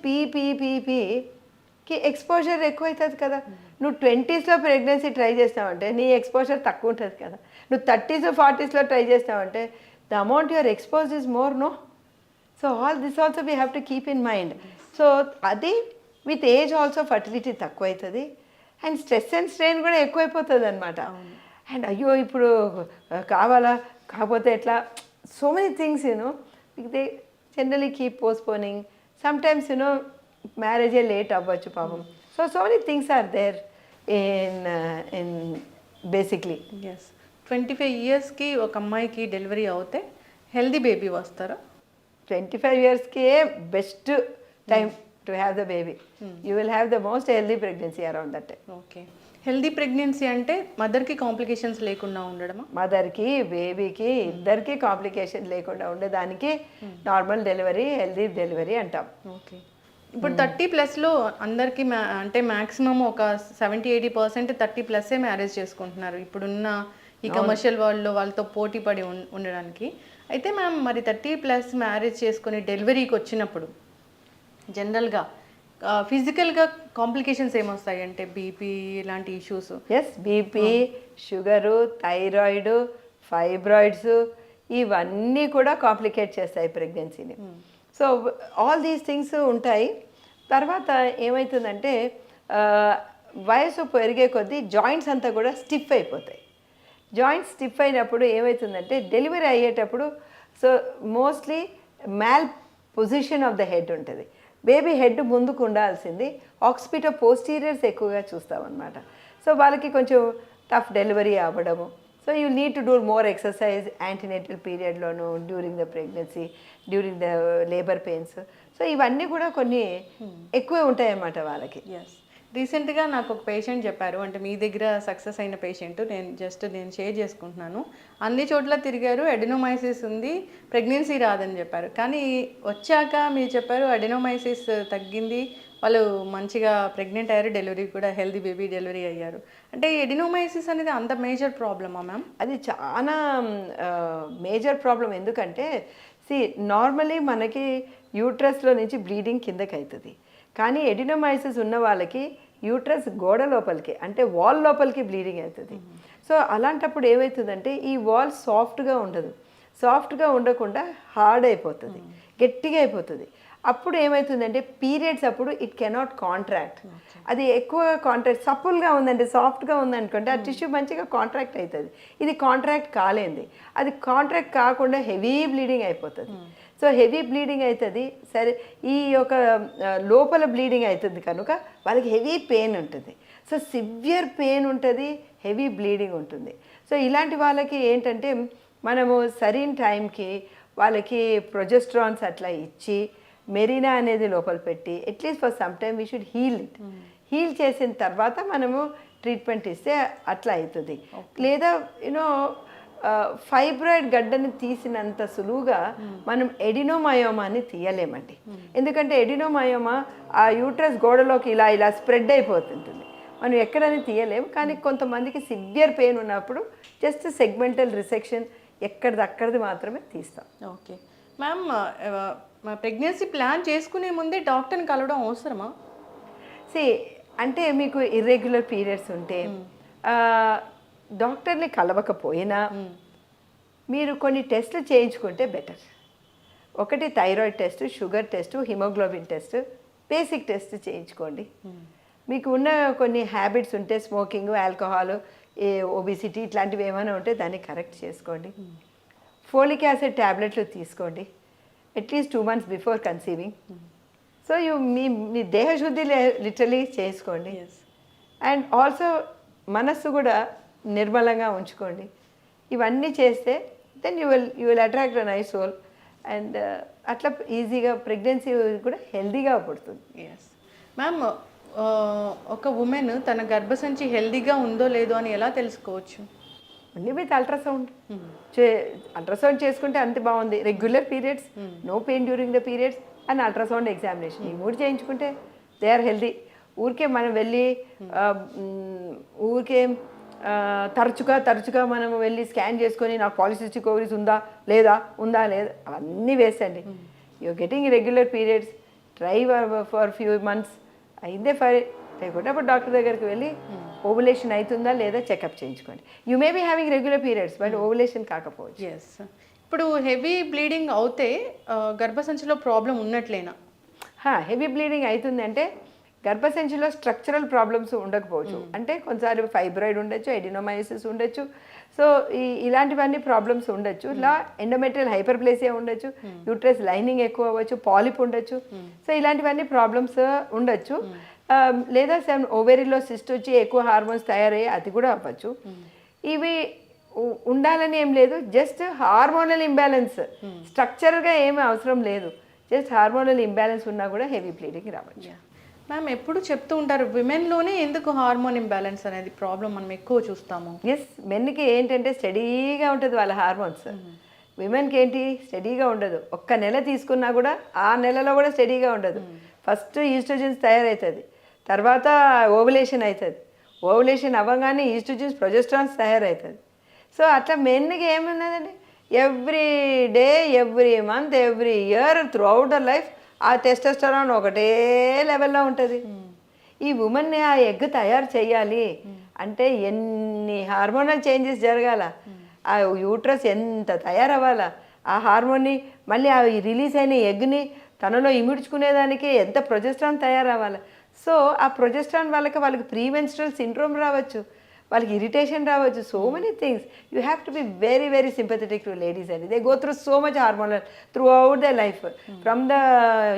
కి exposure ఎక్కువ అవుతుంది కదా. నువ్వు 20sలో pregnancy try చేస్తావంటే నీ exposure తక్కువ ఉంటుంది కదా. నువ్వు 30s 40sలో ట్రై చేస్తావంటే the amount your expose is more, no. So all this also we have to keep in mind. So అది విత్ ఏజ్ ఆల్సో ఫర్టిలిటీ తక్కువ అవుతుంది అండ్ స్ట్రెస్ అండ్ స్ట్రెయిన్ కూడా ఎక్కువైపోతుంది అనమాట. అండ్ అయ్యో ఇప్పుడు కావాలా, కాకపోతే ఎట్లా, so many things you know they generally keep postponing. Sometimes you know మ్యారేజే లేట్ అవ్వచ్చు పాపం. So many things are there in basically. Yes, 25 yearsకి ఒక అమ్మాయికి డెలివరీ అవుతే హెల్దీ బేబీ వస్తారా? 25 yearsకి best time to have the baby. You will have the most healthy pregnancy around that time. Okay, healthy pregnancy అంటే మదర్కి కాంప్లికేషన్స్ లేకుండా ఉండడమా? మదర్కి బేబీకి ఇద్దరికి కాంప్లికేషన్ లేకుండా ఉండేదానికి నార్మల్ డెలివరీ, హెల్దీ డెలివరీ అంటాం. ఓకే, ఇప్పుడు 30+లో అందరికీ అంటే మ్యాక్సిమం ఒక 70-80% 30+ఏ మ్యారేజ్ చేసుకుంటున్నారు ఇప్పుడున్న ఈ కమర్షియల్ వరల్డ్లో వాళ్ళతో పోటీ పడి ఉండడానికి. అయితే మ్యామ్ మరి 30+ మ్యారేజ్ చేసుకుని డెలివరీకి వచ్చినప్పుడు జనరల్గా ఫిజికల్గా కాంప్లికేషన్స్ ఏమొస్తాయి అంటే బీపీ ఇలాంటి issues? Yes, BP, sugar, thyroid, fibroids ఇవన్నీ కూడా కాంప్లికేట్ చేస్తాయి ప్రెగ్నెన్సీని. సో ఆల్ దీస్ థింగ్స్ ఉంటాయి. తర్వాత ఏమవుతుందంటే వయసు పెరిగే కొద్దీ జాయింట్స్ అంతా కూడా స్టిఫ్ అయిపోతాయి. జాయింట్స్ స్టిఫ్ అయినప్పుడు ఏమవుతుందంటే డెలివరీ అయ్యేటప్పుడు so mostly mal position of the head ఉంటుంది. బేబీ హెడ్ ముందుకు ఉండాల్సింది, ఆక్సిపిటో పోస్టీరియర్స్ ఎక్కువగా చూస్తామన్నమాట. సో వాళ్ళకి కొంచెం టఫ్ డెలివరీ అవ్వడము. So you need to do more exercise antenatal పీరియడ్లోను, during the pregnancy, during the labour pains. So ఇవన్నీ కూడా కొన్ని ఎక్కువే ఉంటాయన్నమాట వాళ్ళకి. ఎస్, రీసెంట్గా నాకు ఒక పేషెంట్ చెప్పారు, అంటే మీ దగ్గర సక్సెస్ అయిన పేషెంట్, నేను షేర్ చేసుకుంటున్నాను. అన్ని చోట్ల తిరిగారు, అడెనోమైసిస్ ఉంది, ప్రెగ్నెన్సీ రాదని చెప్పారు. కానీ వచ్చాక మీరు చెప్పారు అడెనోమైసిస్ తగ్గింది, వాళ్ళు మంచిగా ప్రెగ్నెంట్ అయ్యారు, డెలివరీ కూడా హెల్దీ బేబీ డెలివరీ అయ్యారు. అంటే ఎడినోమైసిస్ అనేది అంత మేజర్ ప్రాబ్లమా మ్యామ్? అది చాలా మేజర్ ప్రాబ్లం. ఎందుకంటే నార్మలీ మనకి యూట్రస్లో నుంచి బ్లీడింగ్ కిందకి అవుతుంది. కానీ ఎడినోమైసిస్ ఉన్న వాళ్ళకి యూట్రస్ గోడ లోపలికి అంటే వాల్ లోపలికి బ్లీడింగ్ అవుతుంది. సో అలాంటప్పుడు ఏమవుతుందంటే ఈ వాల్ సాఫ్ట్గా ఉండదు, సాఫ్ట్గా ఉండకుండా హార్డ్ అయిపోతుంది, గట్టిగా అయిపోతుంది. అప్పుడు ఏమవుతుందంటే పీరియడ్స్ అప్పుడు ఇట్ కెనాట్ కాంట్రాక్ట్. అది ఎక్కువ కాంట్రాక్ట్ సప్పుల్గా ఉందంటే సాఫ్ట్గా ఉందనుకోండి ఆ టిష్యూ మంచిగా కాంట్రాక్ట్ అవుతుంది. ఇది కాంట్రాక్ట్ కాలేంది, అది కాంట్రాక్ట్ కాకుండా హెవీ బ్లీడింగ్ అయిపోతుంది. సో హెవీ బ్లీడింగ్ అవుతుంది. సరే, ఈ యొక్క లోపల బ్లీడింగ్ అవుతుంది కనుక వాళ్ళకి హెవీ పెయిన్ ఉంటుంది. సో సివియర్ పెయిన్ ఉంటుంది, హెవీ బ్లీడింగ్ ఉంటుంది. సో ఇలాంటి వాళ్ళకి ఏంటంటే మనము సరైన టైంకి వాళ్ళకి ప్రొజెస్ట్రాన్స్ అట్లా ఇచ్చి మెరీనా అనేది లోపల పెట్టి at least for some time we should heal it. Heal చేసిన తర్వాత మనము ట్రీట్మెంట్ ఇస్తే అట్లా అవుతుంది. లేదా యూనో ఫైబ్రాయిడ్ గడ్డని తీసినంత సులువుగా మనం ఎడినోమయోమాని తీయలేమండి. ఎందుకంటే ఎడినోమయోమా ఆ యూట్రస్ గోడలోకి ఇలా ఇలా స్ప్రెడ్ అయిపోతుంటుంది, మనం ఎక్కడని తీయలేము. కానీ కొంతమందికి సివియర్ పెయిన్ ఉన్నప్పుడు జస్ట్ సెగ్మెంటల్ రిసెక్షన్ ఎక్కడిదక్కడిది మాత్రమే తీస్తాం. ఓకే మ్యామ్, ప్రెగ్నెన్సీ ప్లాన్ చేసుకునే ముందే డాక్టర్ని కలవడం అవసరమా? అంటే మీకు ఇర్రెగ్యులర్ పీరియడ్స్ ఉంటే డాక్టర్ని కలవకపోయినా మీరు కొన్ని టెస్ట్లు చేయించుకుంటే బెటర్. ఒకటి thyroid test, sugar test, haemoglobin test, basic test చేయించుకోండి. మీకు ఉన్న కొన్ని హ్యాబిట్స్ ఉంటే స్మోకింగ్, ఆల్కహాల్, ఒబిసిటీ ఇట్లాంటివి ఏమైనా ఉంటే దాన్ని కరెక్ట్ చేసుకోండి. ఫోలిక్ యాసిడ్ ట్యాబ్లెట్లు తీసుకోండి at least 2 months before conceiving. So మీ దేహశుద్ధి లిటరలీ చేసుకోండి. అండ్ ఆల్సో మనస్సు కూడా నిర్మలంగా ఉంచుకోండి. ఇవన్నీ చేస్తే then you will attract a nice soul. And అట్లా ఈజీగా ప్రెగ్నెన్సీ కూడా హెల్దీగా పుడుతుంది. ఎస్ మ్యామ్, ఒక ఉమెన్ తన గర్భసంచి హెల్దీగా ఉందో లేదో అని ఎలా తెలుసుకోవచ్చు? Only with ultrasound. అల్ట్రాసౌండ్ చేసుకుంటే అంత బాగుంది. Regular periods, no pain during the periods and ultrasound examination, ఈ 3 చేయించుకుంటే దే ఆర్ హెల్దీ. ఊరికే మనం వెళ్ళి ఊరికే తరచుగా మనం వెళ్ళి స్కాన్ చేసుకొని నాకు పాలిసిస్టిక్ ఓవరీస్ ఉందా లేదా అవన్నీ వేస్ట్ అండి. You're getting regular periods, try for few months అయిందే ఫర్, లేకుంటే అప్పుడు డాక్టర్ దగ్గరికి వెళ్ళి ఓవులేషన్ అవుతుందా లేదా చెకప్ చేయించుకోండి. You may be having regular periods but ovulation కాకపోవచ్చు. ఎస్. ఇప్పుడు హెవీ బ్లీడింగ్ అవుతే గర్భసంచిలో ప్రాబ్లం ఉన్నట్లేనా? హెవీ బ్లీడింగ్ అవుతుంది అంటే గర్భసంచిలో స్ట్రక్చరల్ ప్రాబ్లమ్స్ ఉండకపోవచ్చు. అంటే కొన్నిసార్లు ఫైబ్రాయిడ్ ఉండొచ్చు, ఎడినోమైసిస్ ఉండొచ్చు. సో ఇలాంటివన్నీ ప్రాబ్లమ్స్ ఉండొచ్చు. ఇలా ఎండోమెట్రియల్ హైపర్ప్లేసియా ఉండొచ్చు, యూట్రస్ లైనింగ్ ఎక్కువ అవ్వచ్చు, పాలిప్ ఉండొచ్చు. సో ఇలాంటివన్నీ ప్రాబ్లమ్స్ ఉండొచ్చు. లేదా ఓవేరీలో సిస్ట్ వచ్చి ఎక్కువ హార్మోన్స్ తయారయ్యి అది కూడా అవ్వచ్చు. ఇవి ఉండాలని ఏం లేదు, జస్ట్ హార్మోనల్ ఇంబ్యాలెన్స్, స్ట్రక్చరల్గా ఏమీ అవసరం లేదు. జస్ట్ హార్మోనల్ ఇంబ్యాలెన్స్ ఉన్నా కూడా హెవీ బ్లీడింగ్ రావచ్చు. మ్యామ్, ఎప్పుడు చెప్తూ ఉంటారు విమెన్లోనే ఎందుకు హార్మోన్ ఇంబ్యాలెన్స్ అనేది ప్రాబ్లం మనం ఎక్కువ చూస్తాము. ఎస్, మెన్కి ఏంటంటే స్టడీగా ఉంటుంది వాళ్ళ హార్మోన్స్. విమెన్కి ఏంటి స్టడీగా ఉండదు. ఒక్క నెల తీసుకున్నా కూడా ఆ నెలలో కూడా స్టడీగా ఉండదు. ఫస్ట్ ఈస్ట్రోజన్స్ తయారవుతుంది, తర్వాత ఓవులేషన్ అవుతుంది, ఓవులేషన్ అవ్వగానే ఈస్ట్రోజన్స్ ప్రొజెస్ట్రాన్స్ తయారవుతుంది. సో అట్లా మెన్కి ఏమున్నదండి, every day, every month, every year, throughout the life ఆ టెస్టోస్టెరాన్ ఒకటే లెవెల్లో ఉంటుంది. ఈ ఉమెన్ని ఆ ఎగ్ తయారు చేయాలి అంటే ఎన్ని హార్మోనల్ చేంజెస్ జరగాల, ఆ యూట్రస్ ఎంత తయారవ్వాలా, ఆ హార్మోన్ని మళ్ళీ ఆ రిలీజ్ అయిన ఎగ్ని తనలో ఇమిడ్చుకునేదానికి ఎంత ప్రొజెస్ట్రాన్ తయారవ్వాలి. సో ఆ ప్రొజెస్ట్రాన్ వాళ్ళకి ప్రీమెన్స్ట్రల్ సిండ్రోమ్ రావచ్చు, వాళ్ళకి ఇరిటేషన్ రావచ్చు, so many things. You have to be very very sympathetic to ladies అండి. They go through so much hormonal throughout the life. From the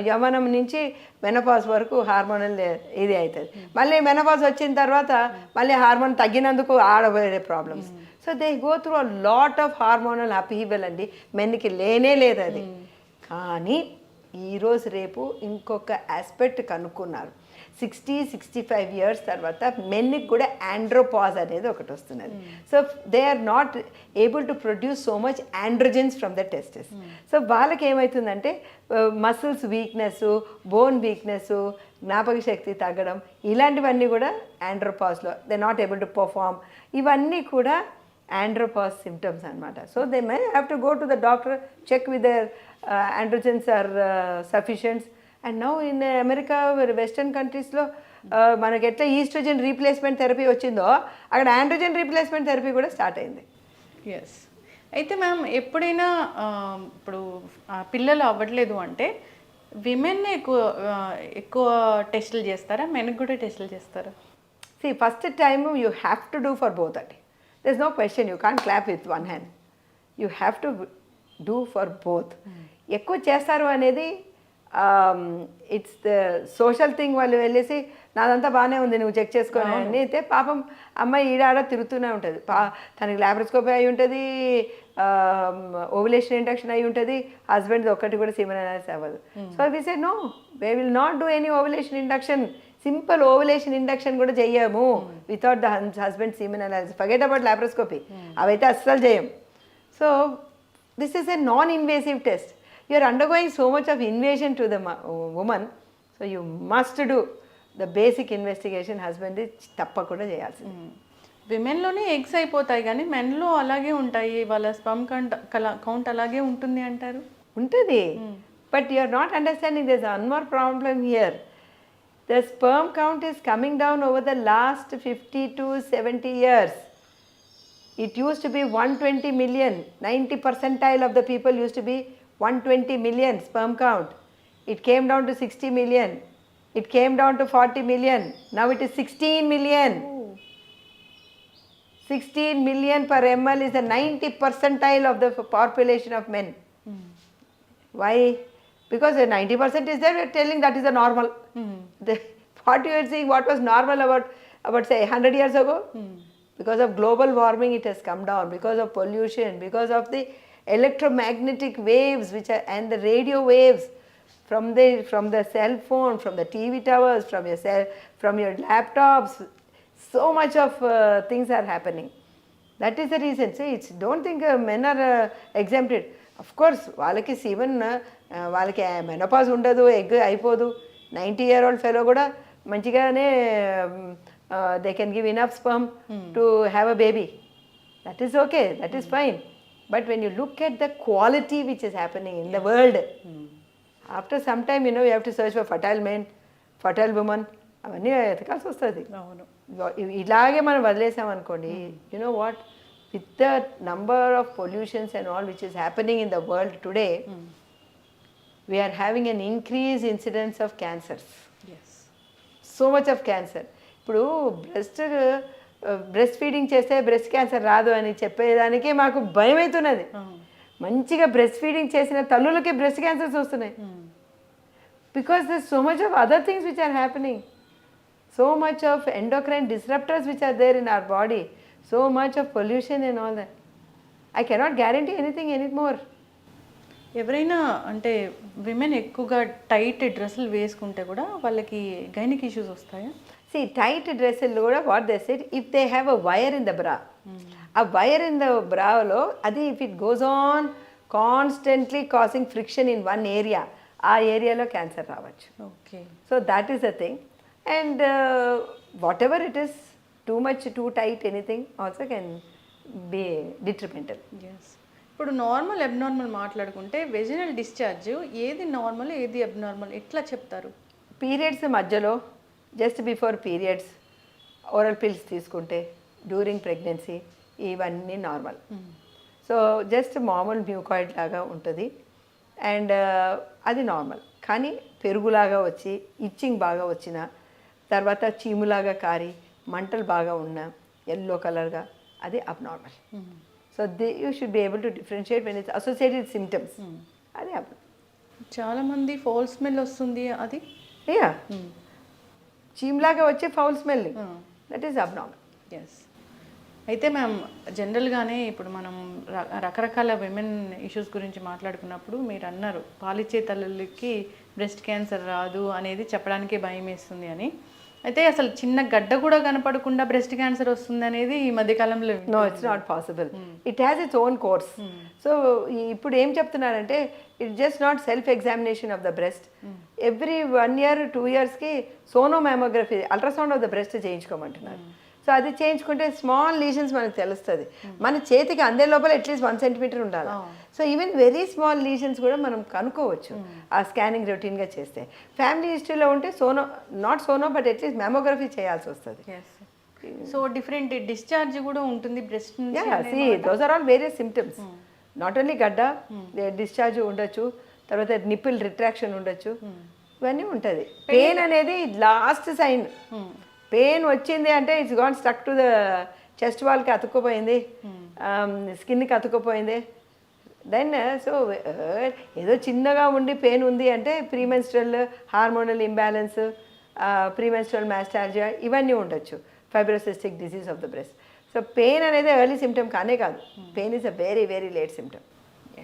యవ్వనం నుంచి మెనపాజ్ వరకు హార్మోనల్ ఇది అవుతుంది. మళ్ళీ మెనపాజ్ వచ్చిన తర్వాత మళ్ళీ హార్మోన్ తగ్గినందుకు ఆడబోయే problems. So they go through a lot of hormonal upheaval అండి. మెన్కి లేనే లేదు అది. కానీ ఈరోజు రేపు ఇంకొక ఆస్పెక్ట్ కనుక్కున్నారు. 60-65 years తర్వాత మెన్కి కూడా ఆండ్రోపాజ్ అనేది ఒకటి వస్తున్నది. So they are not able to produce so much androgens from the testis. So వాళ్ళకి ఏమవుతుందంటే మసిల్స్ వీక్నెస్, బోన్ వీక్నెస్, జ్ఞాపక శక్తి తగ్గడం, ఇలాంటివన్నీ కూడా ఆండ్రోపాజ్లో they not able to perform. ఇవన్నీ కూడా ఆండ్రోపాజ్ సిమ్టమ్స్ అనమాట. So they may have to go to the doctor, check with their androgens are sufficient. And now in America, western కంట్రీస్లో మనకి ఎట్లా ఈస్ట్రోజన్ రీప్లేస్మెంట్ థెరపీ వచ్చిందో అక్కడ ఆండ్రోజన్ రీప్లేస్మెంట్ థెరపీ కూడా start అయింది. ఎస్. అయితే మ్యామ్, ఎప్పుడైనా ఇప్పుడు పిల్లలు అవ్వట్లేదు అంటే విమెన్ ఎక్కువ టెస్టులు చేస్తారా, మెన్కి కూడా టెస్టులు చేస్తారా? See, first time you have to do for both అండి. There's no question, you can't clap with one hand. You have to do for both. ఎక్కువ చేస్తారు అనేది ఇట్స్ ద సోషల్ థింగ్. వాళ్ళు వెళ్ళేసి నాదంతా బాగానే ఉంది నువ్వు చెక్ చేసుకొని అని అయితే పాపం అమ్మాయి ఈడాడ తిరుగుతూనే ఉంటుంది. తనకి ల్యాప్రోస్కోపీ అయి ఉంటుంది, ఓవులేషన్ ఇండక్షన్ అయి ఉంటుంది, హస్బెండ్ది ఒక్కటి కూడా సీమెన్ అనాలిసిస్ అవ్వదు. So we say no, they will not do any ovulation induction. Simple ovulation induction కూడా చెయ్యము without the husband semen analysis. Forget about laparoscopy, అవైతే అస్సలు చేయం. So this is a non invasive test. You are undergoing so much of invasion to the woman, so you must do the basic investigation. Husband తప్పకుండా చేయాల్సింది. విమెన్లోనే eggs అయిపోతాయి కానీ మెన్లో అలాగే ఉంటాయి, వాళ్ళ స్పర్మ్ కౌంట్ అలాగే ఉంటుంది అంటారు. ఉంటుంది, but you are not understanding there's one more problem here. The sperm count is coming down over the last 50 to 70 years. It used to be 120 million. 90 percentile of the people used to be 120 million sperm count. It came down to 60 million It came down to 40 million. Now it is 16 million. 16 million per ml is the 90 percentile of the population of men. Why? Because the 90% is there, we are telling that is the normal. What you are saying, what was normal about say 100 years ago? Because of global warming it has come down, because of pollution, because of the electromagnetic waves which are, and the radio waves from the cell phone, from the TV towers, from your laptops. So much of things are happening. That is the reason. See, don't think men are exempted. Of course, వాళ్ళకి even వాళ్ళకి menopause ఉండదు, egg అయిపోదు. 90-year-old fellow కూడా మంచిగానే they can give enough sperm to have a baby. That is okay, that is fine. But when you look at the quality which is happening in the world, after some time, you have to search for fertile men, fertile women. అవన్నీ ఎతకాల్సి వస్తుంది. ఇలాగే మనం వదిలేసామనుకోండి, you know what, with the number of pollutions and all which is happening in the world today, we're having an increase incidence of cancers. So much of cancer. ఇప్పుడు breast feeding చేస్తే breast cancer రాదు అని చెప్పేదానికే మాకు భయం అవుతున్నది. మంచిగా breast feeding చేసిన తల్లులకి బ్రెస్ట్ క్యాన్సర్స్ వస్తున్నాయి. Because there so much of other things which are happening, so much of endocrine disruptors which are there in our body, so much of pollution and all that. I cannot guarantee anything anymore. ఎవరైనా అంటే women ఎక్కువగా tight డ్రెస్సులు వేసుకుంటే కూడా వాళ్ళకి gynaec issues వస్తాయా? See, tight dresses కూడా what they said, if they have a wire in the bra, a wire in the bra లో అది if it goes on constantly causing friction in one area, ఆ ఏరియాలో cancer రావచ్చు. Okay. So that is the thing. And whatever it is, too much, too tight, anything also can be detrimental. Yes. ఇప్పుడు normal abnormal మాట్లాడుకుంటే vaginal discharge ఏది normal ఏది abnormal ఎట్లా చెప్తారు? Periods మధ్యలో, just before periods oral pills తీసుకుంటే, during pregnancy, ఇవన్నీ normal. So just మామూలు మ్యూకాయిడ్ లాగా ఉంటుంది అండ్ అది నార్మల్. కానీ పెరుగులాగా వచ్చి ఇచ్చింగ్ బాగా వచ్చిన తర్వాత చీములాగా కారి మంటలు బాగా ఉన్న ఎల్లో కలర్గా, అది abnormal. So you should be able to differentiate when it's associated symptoms. అది అబ్నార్మల్. చాలామంది ఫౌల్ స్మెల్ వస్తుంది, అది యా చీమ్లాగా వచ్చే foul smelling, that is abnormal. Yes. అయితే మ్యామ్ జనరల్గానే ఇప్పుడు మనం రకరకాల విమెన్ ఇష్యూస్ గురించి మాట్లాడుకున్నప్పుడు మీరు అన్నారు పాలిచ్చే తల్లులకి బ్రెస్ట్ క్యాన్సర్ రాదు అనేది చెప్పడానికే భయం వేస్తుంది అని. అయితే అసలు చిన్న గడ్డ కూడా కనపడకుండా బ్రెస్ట్ క్యాన్సర్ వస్తుంది అనేది ఈ మధ్యకాలంలో no, it's not possible. It has its own course. So ఇప్పుడు ఏం చెప్తున్నారంటే it just not self examination of the breast. Every 1 year 2 yearsకి sono mammography, ultrasound of the breast చేయించుకోమంటున్నారు. సో అది చేయించుకుంటే స్మాల్ లీజన్స్ మనకు తెలుస్తుంది. మన చేతికి అందే లోపల అట్లీస్ట్ 1 centimeter ఉండాలి. So even very small lesions కూడా మనం కనుక్కోవచ్చు ఆ స్కానింగ్ రొటీన్గా చేస్తే. ఫ్యామిలీ హిస్టరీలో ఉంటే not sono but at least mammography చేయాల్సి వస్తుంది. సో డిఫరెంట్ డిశ్చార్జ్ కూడా ఉంటుంది breast. Those are all various symptoms. Not only గడ్డ, డిశ్చార్జ్ ఉండొచ్చు, తర్వాత నిప్పుల్ రిట్రాక్షన్ ఉండొచ్చు, ఇవన్నీ ఉంటుంది. పెయిన్ అనేది లాస్ట్ సైన్. పెయిన్ వచ్చింది అంటే it's gone stuck to the chest వాల్కి అతుక్కుపోయింది, స్కిన్కి అతుక్కుపోయింది. దెన్ సో ఏదో చిన్నగా ఉండి పెయిన్ ఉంది అంటే premenstrual hormonal imbalance, premenstrual mastalgia, ఇవన్నీ ఉండొచ్చు. Fibrocystic disease of the breast. So pain అనేది ఎర్లీ సిమ్టమ్ కానే కాదు, pain is a very very late symptom.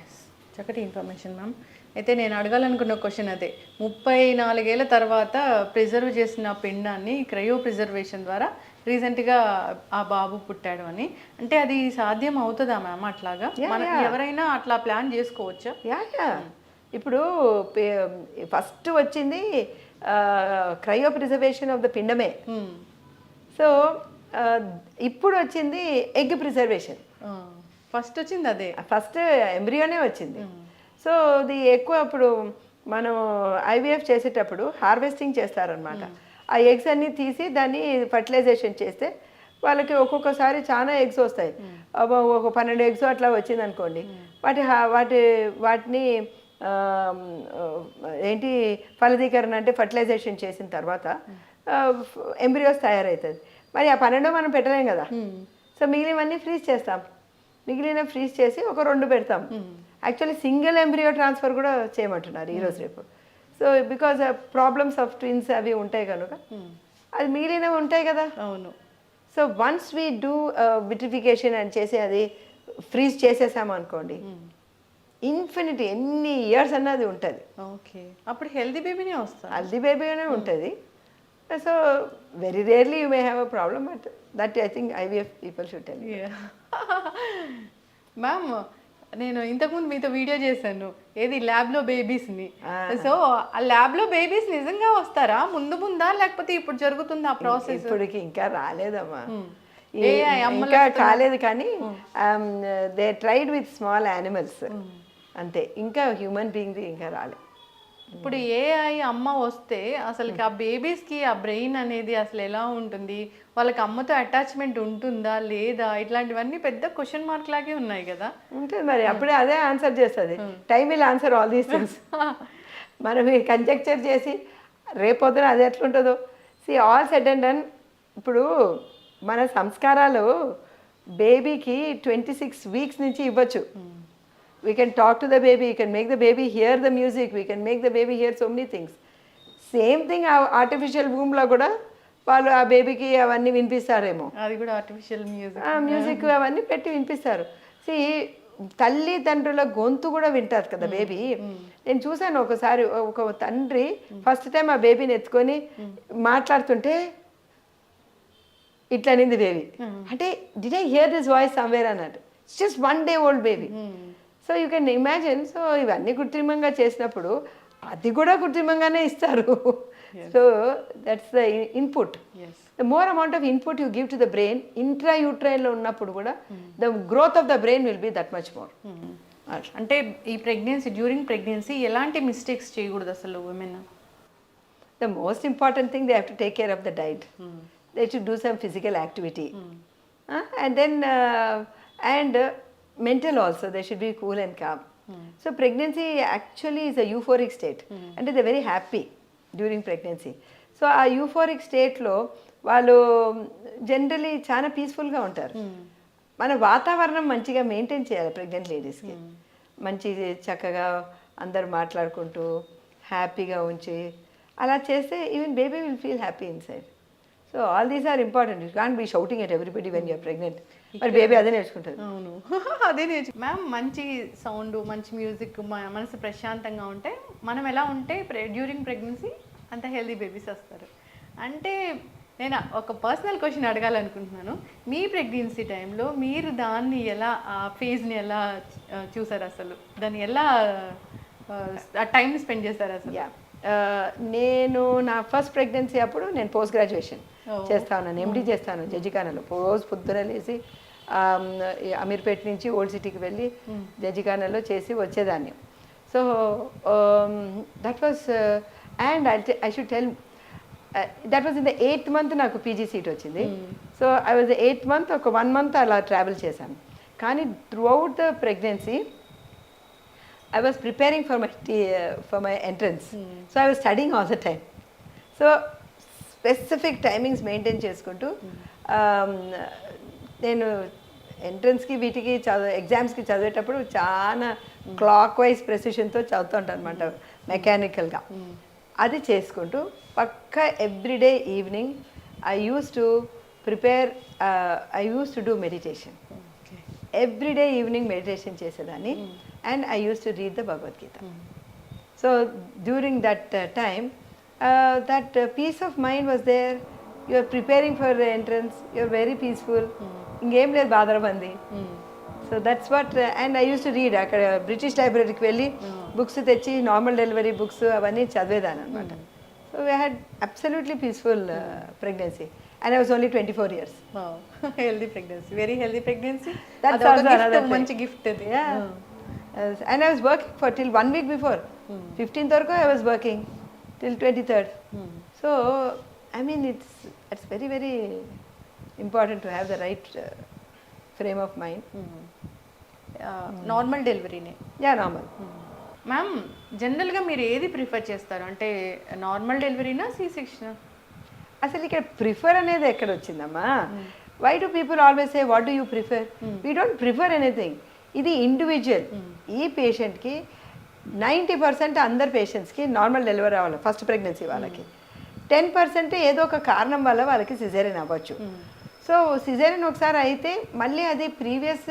Yes, చక్కటి ఇన్ఫర్మేషన్ మ్యామ్. అయితే నేను అడగాలనుకున్న క్వశ్చన్ అదే, 34 ఏళ్ల తర్వాత ప్రిజర్వ్ చేసిన పిండాన్ని క్రయో ప్రిజర్వేషన్ ద్వారా రీసెంట్గా ఆ బాబు పుట్టాడు అని అంటే అది సాధ్యం అవుతుందా మ్యామ్? అట్లాగా ఎవరైనా అట్లా ప్లాన్ చేసుకోవచ్చా? యా ఇప్పుడు ఫస్ట్ వచ్చింది క్రయో ప్రిజర్వేషన్ ఆఫ్ ద పిండమే. సో ఇప్పుడు వచ్చింది ఎగ్ ప్రిజర్వేషన్. ఫస్ట్ వచ్చింది అదే, ఫస్ట్ ఎంబ్రియోనే వచ్చింది. సో అది ఎక్కువ ఇప్పుడు మనం ఐవీఎఫ్ చేసేటప్పుడు హార్వెస్టింగ్ చేస్తారనమాట. ఆ ఎగ్స్ అన్నీ తీసి దాన్ని ఫర్టిలైజేషన్ చేస్తే వాళ్ళకి ఒక్కొక్కసారి చాలా ఎగ్స్ వస్తాయి. ఒక 12 eggs అట్లా వచ్చింది అనుకోండి, వాటిని ఏంటి ఫలదీకరణ అంటే ఫర్టిలైజేషన్ చేసిన తర్వాత ఎంబ్రియోస్ తయారవుతుంది. మరి ఆ 12 మనం పెట్టలేం కదా. సో మిగిలినవన్నీ ఫ్రీజ్ చేస్తాం. మిగిలిన ఫ్రీజ్ చేసి ఒక 2 పెడతాం. యాక్చువల్లీ సింగిల్ ఎంబ్రియో ట్రాన్స్ఫర్ కూడా చేయమంటున్నారు ఈరోజు రేపు. So because problems of twins అవి ఉంటాయి కనుక అది మిగిలినవి ఉంటాయి కదా. అవును. So once we do vitrification అని చేసి అది ఫ్రీజ్ చేసేసామనుకోండి, ఇన్ఫినిటీ ఎన్ని ఇయర్స్ అన్నది ఉంటుంది. ఓకే, అప్పుడు హెల్దీ బేబీనే వస్తుంది. హెల్దీ బేబీగానే ఉంటుంది. So very rarely you may have a problem, but that I think IVF people should tell. Ma'am, నేను ఇంతకుముందు మీతో వీడియో చేశాను ఏది ల్యాబ్లో బేబీస్ని. సో ఆ ల్యాబ్లో బేబీస్ నిజంగా వస్తారా ముందా, లేకపోతే ఇప్పుడు జరుగుతుందా ఆ ప్రాసెస్? ఇప్పటికి ఇంకా రాలేదమ్మా, AI ఇంకా కాలేదు. కానీ they tried with small animals అంతే, ఇంకా హ్యూమన్ బీయింగ్ ఇంకా రాలేదు. ఇప్పుడు AI అమ్మ వస్తే అసలు ఆ బేబీస్కి ఆ బ్రెయిన్ అనేది అసలు ఎలా ఉంటుంది, వాళ్ళకి అమ్మతో అటాచ్మెంట్ ఉంటుందా లేదా, ఇట్లాంటివన్నీ పెద్ద క్వశ్చన్ మార్క్ లాగే ఉన్నాయి కదా. ఉంటుంది మరి, అప్పుడే అదే ఆన్సర్ చేస్తుంది. Time will answer all these things. మనం కంజెక్చర్ చేసి రేపొద్దున అది ఎట్లుంటుందో. See all said and done. ఇప్పుడు మన సంస్కారాలు బేబీకి 26 వీక్స్ నుంచి ఇవ్వచ్చు. We can talk to the baby, we can make the baby hear the music, we can make the baby hear so many things. Same thing artificial వూమ్లో కూడా వాళ్ళు ఆ బేబీకి అవన్నీ వినిపిస్తారేమో, అది కూడా ఆర్టిఫిషియల్ మ్యూజిక్ అవన్నీ పెట్టి వినిపిస్తారు. సి తల్లిదండ్రుల గొంతు కూడా వింటారు కదా బేబీ. నేను చూశాను ఒకసారి, ఒక తండ్రి ఫస్ట్ టైం ఆ బేబీని ఎత్తుకొని మాట్లాడుతుంటే ఇట్లా అనింది బేబీ. అంటే did I hear this voice somewhere అన్నట్టు. It's just 1 day old baby. So you can imagine. So ఇవన్నీ కృత్రిమంగా చేసినప్పుడు అది కూడా కృత్రిమంగానే ఇస్తారు. So that's the input. The more amount of input you give to the brain, intra యూట్రైన్లో ఉన్నప్పుడు కూడా the growth of the brain will be that much more. అంటే ఈ డ్యూరింగ్ ప్రెగ్నెన్సీ ఎలాంటి మిస్టేక్స్ చేయకూడదు అసలు women? The most important thing, they have to take care of the diet. They should do some physical activity. And then mental also, they should be cool and calm. So pregnancy actually is a euphoric state. And they're very happy during pregnancy. So ఆ euphoric stateలో వాళ్ళు generally చాలా పీస్ఫుల్గా ఉంటారు. మన వాతావరణం మంచిగా maintain చేయాలి pregnant లేడీస్కి. మంచి చక్కగా అందరు మాట్లాడుకుంటూ హ్యాపీగా ఉంచి అలా చేస్తే even baby will feel happy inside. So all these are important. You can't be shouting at everybody when you're pregnant. మరి బేబీ అదే నేర్చుకుంటుంది. అవును, అదే మ్యామ్. మంచి సౌండ్, మంచి మ్యూజిక్, మనసు ప్రశాంతంగా ఉంటే మనం ఎలా ఉంటే డ్యూరింగ్ ప్రెగ్నెన్సీ అంత హెల్దీ బేబీస్ వస్తారు. అంటే నేను ఒక పర్సనల్ క్వశ్చన్ అడగాలనుకుంటున్నాను. మీ ప్రెగ్నెన్సీ టైంలో మీరు దాన్ని ఎలా, ఆ ఫేజ్ని ఎలా చూసారు, అసలు దాన్ని ఎలా టైం స్పెండ్ చేశారు అసలు? నేను నా ఫస్ట్ ప్రెగ్నెన్సీ అప్పుడు నేను పోస్ట్ గ్రాడ్యుయేషన్ చేస్తా ఉన్నాను, MD చేస్తాను జడ్జిఖానాలో. రోజు పొద్దున లేచి అమీర్పేట నుంచి ఓల్డ్ సిటీకి వెళ్ళి జడ్జిఖానాలో చేసి వచ్చేదాన్ని. So that was, and I should tell, that was in the 8th month నాకు PG సీట్ వచ్చింది. So I was 8th month, ఒక 1 month అలా ట్రావెల్ చేశాను. కానీ through out the pregnancy I was preparing for my entrance. So I was studying all the time. So specific timings maintain చేసుకుంటూ నేను ఎంట్రన్స్కి వీటికి ఎగ్జామ్స్కి చదివేటప్పుడు చాలా క్లాక్ వైజ్ ప్రెసిషన్తో చదువుతూ ఉంటాను అనమాట, మెకానికల్గా. అది చేసుకుంటూ పక్కా everyday evening I use to do meditation. Everyday evening meditation చేసేదాన్ని. And I used to read the Bhagavad Gita. So during that time, that peace of mind was there. You are preparing for the entrance. You are very peaceful. Ingem లేదు బాధరబంది. So that's what, and I used to read. అక్కడ British లైబ్రరీకి వెళ్ళి books తెచ్చి normal delivery books అవన్నీ చదివేదాన్ని అనమాట. So we had absolutely peaceful pregnancy. And I was only 24 years. Wow, healthy pregnancy, very healthy pregnancy. That's also another మంచి gift అది. Yeah. And I was working for till 1 week before. 15th వరకు I was working till 23rd. So I mean it's very very important to have the right frame of mind. Normal డెలివరీనే? Yeah, normal. Ma'am జనరల్గా మీరు ఏది prefer చేస్తారు, అంటే normal డెలివరీనా C section? అసలు ఇక్కడ prefer అనేది ఎక్కడ వచ్చిందమ్మా? Why do people always say what do you prefer? We don't prefer anything. ఇది ఇండివిజువల్. ఈ పేషెంట్కి 90% అందరు పేషెంట్స్కి నార్మల్ డెలివరీ అవ్వాలి ఫస్ట్ ప్రెగ్నెన్సీ వాళ్ళకి. 10% ఏదో ఒక కారణం వల్ల వాళ్ళకి సిజేరియన్ అవ్వచ్చు. సో సిజేరియన్ ఒకసారి అయితే మళ్ళీ అది ప్రీవియస్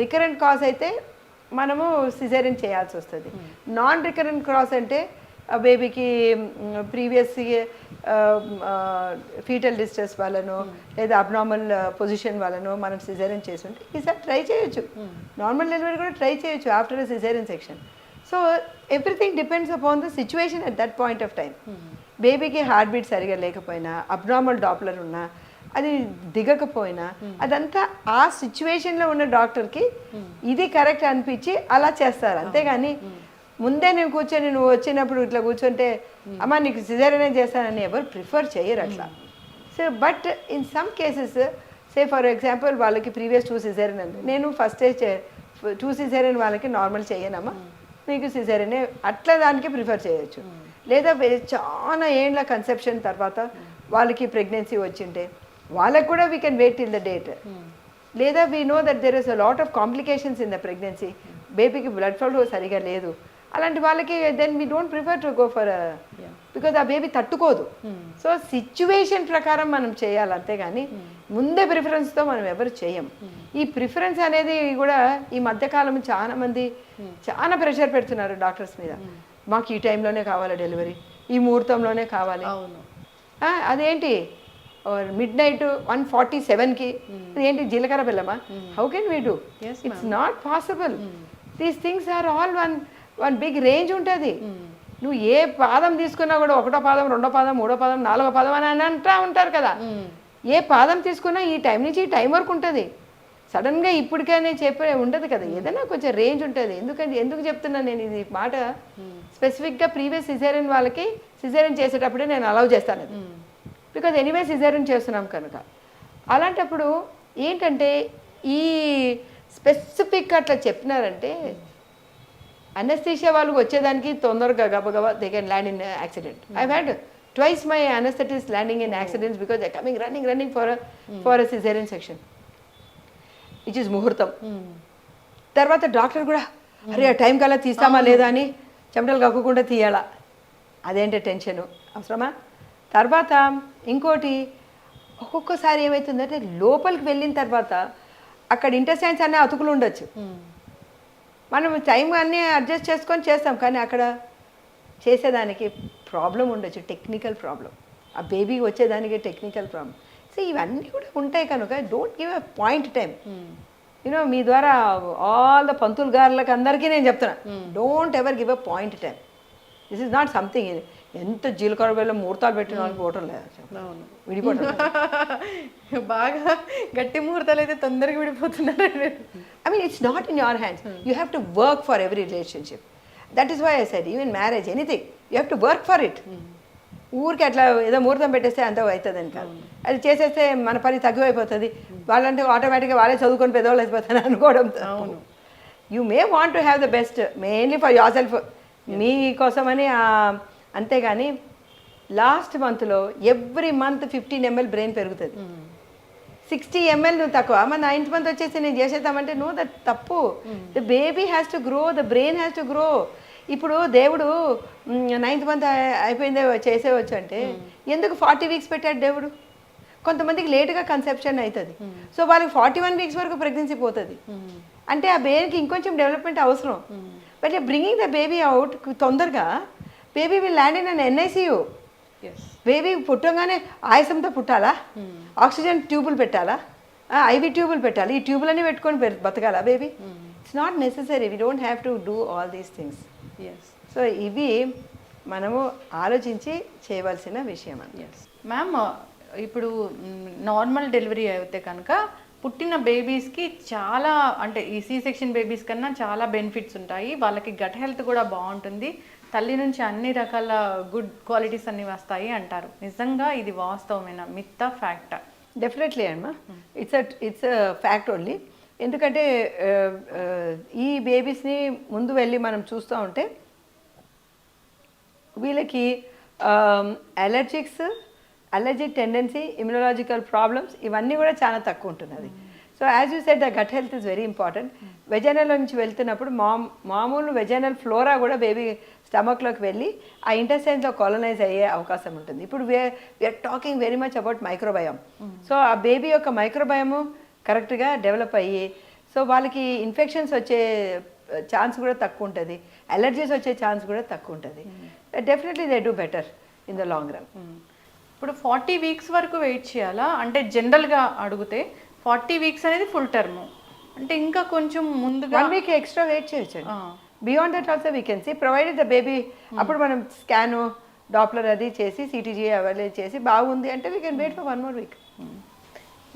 రికరెంట్ కాజ్ అయితే మనము సిజేరియన్ చేయాల్సి వస్తుంది. నాన్ రికరెంట్ కాజ్ అంటే బేబీకి ప్రీవియస్ ఫీటల్ డిస్ట్రెస్ వల్లనో లేదా అబ్నార్మల్ పొజిషన్ వల్లనో మనం సిజేరియన్ చేస్తుంటే ఈసారి ట్రై చేయొచ్చు. నార్మల్ డెలివరీ కూడా ట్రై చేయొచ్చు after caesarean section. So everything depends upon the situation at that point of time. బేబీకి హార్ట్ బీట్ సరిగా లేకపోయినా, అబ్నార్మల్ డాప్లర్ ఉన్నా, అది దిగకపోయినా, అదంతా ఆ సిచ్యువేషన్లో ఉన్న డాక్టర్కి ఇది కరెక్ట్ అనిపించి అలా చేస్తారు. అంతేగాని ముందే నేను కూర్చొని నువ్వు వచ్చినప్పుడు ఇట్లా కూర్చుంటే అమ్మ నీకు సిజేరియన్ చేస్తానని ఎవరు ప్రిఫర్ చేయరు అట్లా. So but in some cases say for example వాళ్ళకి ప్రీవియస్ 2 సిజేరియన్ అండి, నేను ఫస్ట్ 2 సిజేరియన్ వాళ్ళకి నార్మల్ చేయనమ్మా, మీకు సిజేరియనే అట్లా దానికి ప్రిఫర్ చేయొచ్చు. లేదా చాలా ఏండ్ల కన్సెప్షన్ తర్వాత వాళ్ళకి ప్రెగ్నెన్సీ వచ్చింటే వాళ్ళకి కూడా we can wait till the date. లేదా we know that there is a lot of complications in the pregnancy, బేబీకి బ్లడ్ ఫ్లో సరిగా లేదు, అలాంటి వాళ్ళకి then we don't prefer to go for because ఆ బేబీ తట్టుకోదు. సో సిచ్యువేషన్ ప్రకారం మనం చేయాలి, అంతేగాని ముందే ప్రిఫరెన్స్తో మనం ఎవరు చేయం. ఈ ప్రిఫరెన్స్ అనేది కూడా ఈ మధ్యకాలం చాలా మంది చాలా ప్రెషర్ పెడుతున్నారు డాక్టర్స్ మీద. మాకు ఈ టైంలోనే కావాలి డెలివరీ, ఈ ముహూర్తంలోనే కావాలి. అదేంటి midnight 1:47కి అదేంటి జీలకర్ర బెల్లమా? How can we do? It's not possible. These things are all one big range ఉంటుంది. నువ్వు ఏ పాదం తీసుకున్నా కూడా 1వ పాదం 2వ పాదం 3వ పాదం 4వ పాదం అని అంటూ ఉంటారు కదా. ఏ పాదం తీసుకున్నా ఈ టైం నుంచి ఈ టైం వరకు ఉంటుంది. సడన్గా ఇప్పటికనే చెప్పే ఉండదు కదా, ఏదైనా కొంచెం రేంజ్ ఉంటుంది. ఎందుకు చెప్తున్నా నేను ఇది మాట? స్పెసిఫిక్గా ప్రీవియస్ సిజేరియన్ వాళ్ళకి సిజేరియన్ చేసేటప్పుడే నేను అలౌ చేస్తాను అది, బికాజ్ ఎనీవే సిజేరియన్ చేస్తున్నాం కనుక. అలాంటప్పుడు ఏంటంటే ఈ స్పెసిఫిక్ అట్లా చెప్పినారంటే అనస్థీషియా వాళ్ళకి వచ్చేదానికి తొందరగా గబగబా they can land in accident. I had twice my anaesthetist landing in accidents because they coming running for a caesarean section which is ముహూర్తం. తర్వాత డాక్టర్ కూడా అరే ఆ టైం కల్లా తీస్తామా లేదా అని చెమటలు కక్కకుండా తీయాలా, అదేంటే టెన్షను అవసరమా? తర్వాత ఇంకోటి ఒక్కొక్కసారి ఏమవుతుందంటే లోపలికి వెళ్ళిన తర్వాత అక్కడ ఇంటెస్టైన్స్ అనే అతుకులు ఉండొచ్చు, మనం టైం అన్నీ అడ్జస్ట్ చేసుకొని చేస్తాం, కానీ అక్కడ చేసేదానికి ప్రాబ్లం ఉండొచ్చు, టెక్నికల్ ప్రాబ్లం, ఆ బేబీ వచ్చేదానికి టెక్నికల్ ప్రాబ్లం. సో ఇవన్నీ కూడా ఉంటాయి కనుక don't give a point time. You know మీ ద్వారా ఆల్ ద పంతులు గారులకు అందరికీ నేను చెప్తున్నా, don't ever give a point time. This is not something. ఎంత జీలకర్ర బెల్లం ముహూర్తాలు పెట్టిన వాళ్ళకి ఓటం లేదు, విడిపోవటం బాగా గట్టి ముహూర్తాలు అయితే తొందరగా విడిపోతున్నారు. I mean, it's not in your hands. You have to work for every relationship. That is why I said, even marriage, anything, you have to work for it. ఊరికి అట్లా ఏదో ముహూర్తం పెట్టేస్తే అంత అవుతుందని కాదు, అది చేసేస్తే మన పని తగ్గిపోతుంది, వాళ్ళంటే ఆటోమేటిక్గా వాళ్ళే చదువుకొని పెద్దవాళ్ళు అయిపోతారు అనుకోవడం. You may want to have the best mainly for your self, మీకోసమని. అంతేగాని లాస్ట్ మంత్లో ఎవ్రీ మంత్ 15 ml బ్రెయిన్ పెరుగుతుంది, 60 ml నువ్వు తక్కువ, మన 9th month వచ్చేసి నేను చేసేద్దామంటే నువ్వు దట్ తప్పు. The baby has to grow, the brain has to grow. ఇప్పుడు దేవుడు 9th month అయిపోయిందే చేసేవచ్చు అంటే ఎందుకు 40 weeks పెట్టాడు దేవుడు? కొంతమందికి లేటుగా కన్సెప్షన్ అవుతుంది, సో వాళ్ళకి 41 weeks వరకు ప్రెగ్నెన్సీ పోతుంది. అంటే ఆ బేబీకి ఇంకొంచెం డెవలప్మెంట్ అవసరం. But bringing the baby out తొందరగా, baby will land in an NICU. Baby పుట్టగానే ఆయాసంతో పుట్టాలా? ఆక్సిజన్ ట్యూబులు పెట్టాలా? IV ట్యూబులు పెట్టాలి? ఈ ట్యూబులన్నీ పెట్టుకొని బతకాలా baby? It's not necessary. We don't have to do all these things. So ఇవి మనము ఆలోచించి చేయవలసిన విషయం అండి. మ్యామ్, ఇప్పుడు నార్మల్ డెలివరీ అయితే కనుక పుట్టిన బేబీస్కి చాలా, అంటే ఈ సి సెక్షన్ బేబీస్ కన్నా చాలా బెనిఫిట్స్ ఉంటాయి. వాళ్ళకి గట్ హెల్త్ కూడా బాగుంటుంది, తల్లి నుంచి అన్ని రకాల గుడ్ క్వాలిటీస్ అన్నీ వస్తాయి అంటారు. నిజంగా ఇది వాస్తవమైన మిత్తా ఫ్యాక్టా? డెఫినెట్లీ అమ్మా, ఇట్స్ అ ఫ్యాక్ట్ ఓన్లీ. ఎందుకంటే ఈ బేబీస్ని ముందు వెళ్ళి మనం చూస్తూ ఉంటే వీళ్ళకి అలర్జిక్ టెండెన్సీ, ఇమ్యునలాజికల్ ప్రాబ్లమ్స్ ఇవన్నీ కూడా చాలా తక్కువ ఉంటున్నది. So as you said the gut health is very important. Vaginal నుంచి వెళ్తున్నప్పుడు మామూలు వెజైనల్ ఫ్లోరా కూడా బేబీ స్టమక్లోకి వెళ్ళి ఆ ఇంటెస్టైన్స్లో కాలనైజ్ అయ్యే అవకాశం ఉంటుంది. ఇప్పుడు we're talking very much about microbiome. So ఆ బేబీ యొక్క మైక్రోబయోము కరెక్ట్గా డెవలప్ అయ్యి సో వాళ్ళకి ఇన్ఫెక్షన్స్ వచ్చే ఛాన్స్ కూడా తక్కువ ఉంటుంది, అలర్జీస్ వచ్చే ఛాన్స్ కూడా తక్కువ ఉంటుంది. Definitely they do better in the long run. ఇప్పుడు 40 వీక్స్ వరకు వెయిట్ చేయాలా? అంటే జనరల్గా అడిగితే 40 వీక్స్ అనేది ఫుల్ టర్మ్, అంటే ఇంకా కొంచెం ముందుగా 1 వీక్ ఎక్స్ట్రా వెయిట్ చేయొచ్చండి. Beyond that also we can see provided the baby. అప్పుడు మనం స్కాను, డాప్లర్ అది చేసి సిటీజీ అవైలే చేసి బాగుంది అంటే we can wait for 1 more week.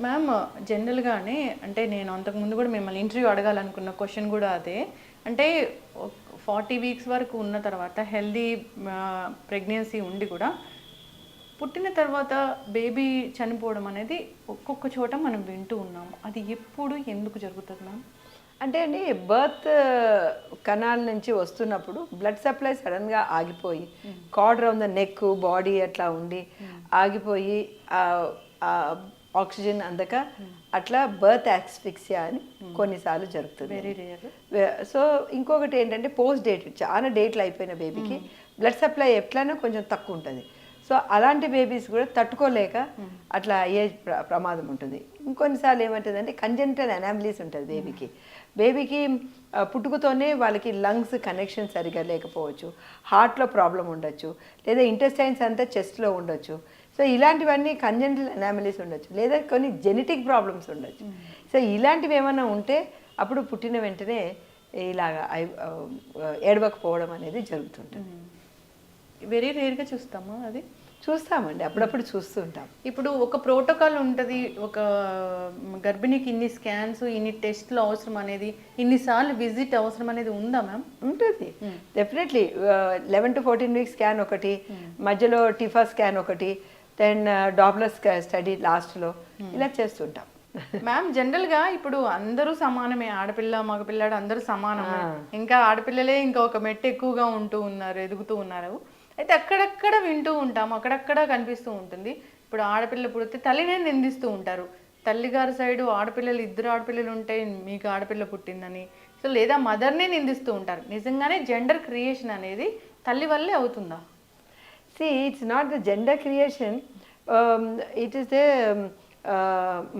Ma'am జనరల్గానే అంటే నేను అంతకుముందు కూడా మిమ్మల్ని ఇంటర్వ్యూ అడగాలనుకున్న క్వశ్చన్ కూడా అదే. అంటే 40 వీక్స్ వరకు ఉన్న తర్వాత హెల్దీ ప్రెగ్నెన్సీ ఉండి కూడా పుట్టిన తర్వాత బేబీ చనిపోవడం అనేది ఒక్కొక్క చోట మనం వింటూ ఉన్నాము. అది ఎప్పుడు ఎందుకు జరుగుతుంది మ్యామ్? అంటే అండి బర్త్ కనాల్ నుంచి వస్తున్నప్పుడు బ్లడ్ సప్లై సడన్గా ఆగిపోయి card round the neck body అట్లా ఉండి ఆగిపోయి ఆక్సిజన్ అందక అట్లా బర్త్ యాస్ఫిక్సియా అని కొన్నిసార్లు జరుగుతుంది. Very rare. సో ఇంకొకటి ఏంటంటే పోస్ట్ డేట్, చాలా డేట్లు అయిపోయిన బేబీకి బ్లడ్ సప్లై ఎట్లనో కొంచెం తక్కువ ఉంటుంది. సో అలాంటి బేబీస్ కూడా తట్టుకోలేక అట్లా అయ్యే ప్రమాదం ఉంటుంది. ఇంకొన్నిసార్లు ఏమంటుందంటే కంజెంటల్ అనామలీస్ ఉంటుంది బేబీకి పుట్టుకతోనే వాళ్ళకి లంగ్స్ కనెక్షన్ సరిగా లేకపోవచ్చు, హార్ట్లో ప్రాబ్లం ఉండొచ్చు, లేదా ఇంటెస్టైన్స్ అంతా చెస్ట్లో ఉండొచ్చు. సో ఇలాంటివన్నీ కంజెంటల్ అనామలీస్ ఉండొచ్చు, లేదా కొన్ని జెనెటిక్ ప్రాబ్లమ్స్ ఉండొచ్చు. సో ఇలాంటివి ఏమైనా ఉంటే అప్పుడు పుట్టిన వెంటనే ఇలాగా ఏడవకపోవడం అనేది జరుగుతుంటుంది. వెరీ రేర్గా చూస్తామా? అది చూస్తామండి, అప్పుడప్పుడు చూస్తూ ఉంటాం. ఇప్పుడు ఒక ప్రోటోకాల్ ఉంటుంది, ఒక గర్భిణికి ఇన్ని స్కాన్స్, ఇన్ని టెస్ట్లు అవసరం అనేది, ఇన్నిసార్లు విజిట్ అవసరం అనేది ఉందా మ్యామ్? ఉంటుంది డెఫినెట్లీ. 11 to 14 వీక్స్ స్కాన్ ఒకటి, మధ్యలో టిఫా స్కాన్ ఒకటి, దెన్ డాప్లర్ స్టడీ లాస్ట్లో ఇలా చేస్తుంటాం. మ్యామ్ జనరల్గా ఇప్పుడు అందరూ సమానమే, ఆడపిల్ల మగపిల్లాడు అందరూ సమానమే. ఇంకా ఆడపిల్లలే ఇంకా ఒక మెట్టు ఎక్కువగా ఉంటూ ఉన్నారు, ఎదుగుతూ ఉన్నారు. అయితే అక్కడక్కడ వింటూ ఉంటాము, అక్కడక్కడ కనిపిస్తూ ఉంటుంది. ఇప్పుడు ఆడపిల్ల పుడితే తల్లినే నిందిస్తూ ఉంటారు. తల్లిగారి సైడు ఆడపిల్లలు, 2 ఆడపిల్లలు ఉంటే మీకు ఆడపిల్ల పుట్టిందని, సో లేదా మదర్నే నిందిస్తూ ఉంటారు. నిజంగానే జెండర్ క్రియేషన్ అనేది తల్లి వల్లే అవుతుందా? See, it's not the gender creation. It is the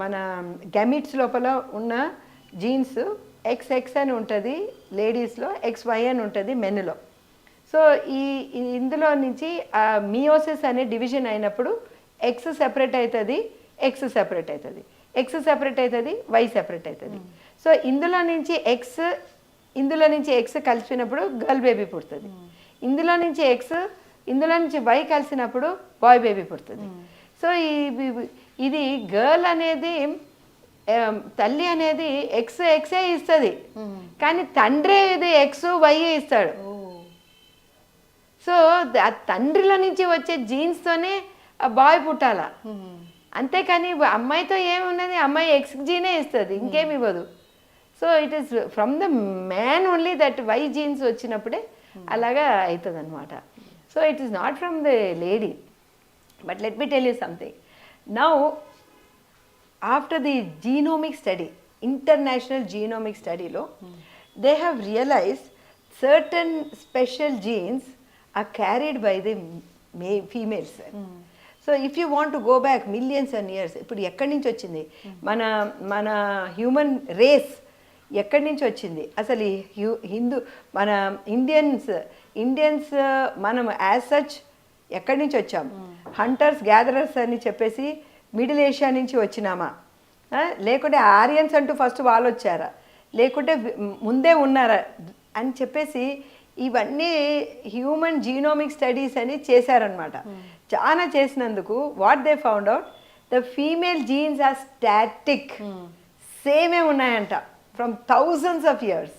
మన గ్యామిట్స్ లోపల ఉన్న జీన్స్ XX అని ఉంటుంది లేడీస్లో, XY అని ఉంటుంది మెన్లో. సో ఇందులో నుంచి మియోసిస్ అనే డివిజన్ అయినప్పుడు X సెపరేట్ అవుతుంది, X సెపరేట్ అవుతుంది, X సెపరేట్ అవుతుంది, Y సెపరేట్ అవుతుంది. సో ఇందులో నుంచి X కలిసినప్పుడు గర్ల్ బేబీ పుడుతుంది, ఇందులో నుంచి Y కలిసినప్పుడు బాయ్ బేబీ పుడుతుంది. సో ఇది గర్ల్ అనేది తల్లి అనేది XXే ఇస్తుంది, కానీ తండ్రి ఇది XY ఇస్తాడు. సో ఆ తండ్రిలో నుంచి వచ్చే జీన్స్తోనే ఆ బాయ్ పుట్టాల, అంతేకాని అమ్మాయితో ఏమున్నది, అమ్మాయి X జీనే ఇస్తుంది, ఇంకేమి ఇవ్వదు. So it is from the man only that Y genes వచ్చినప్పుడే అలాగా అవుతుంది అనమాట. So it is not from the lady. But let me tell you something. Now after the genomic study, international genomic స్టడీలో they have realised certain special genes are carried by the females. So if you want to go back millions and years, ఇప్పుడు ఎక్కడి నుంచి వచ్చింది మన human race, ఎక్కడి నుంచి వచ్చింది అసలు? మన ఇండియన్స్ మనం యాజ్ సచ్ ఎక్కడి నుంచి వచ్చాం? హంటర్స్ గ్యాదరర్స్ అని చెప్పేసి మిడిల్ ఏషియా నుంచి వచ్చినామా, లేకుంటే ఆరియన్స్ అంటూ ఫస్ట్ వాళ్ళు వచ్చారా, లేకుంటే ముందే ఉన్నారా అని చెప్పేసి ఇవన్నీ హ్యూమన్ జీనోమిక్ స్టడీస్ అని చేశారనమాట. చాలా చేసినందుకు what they found out, the female genes are static, సేమే ఉన్నాయంట from thousands of years.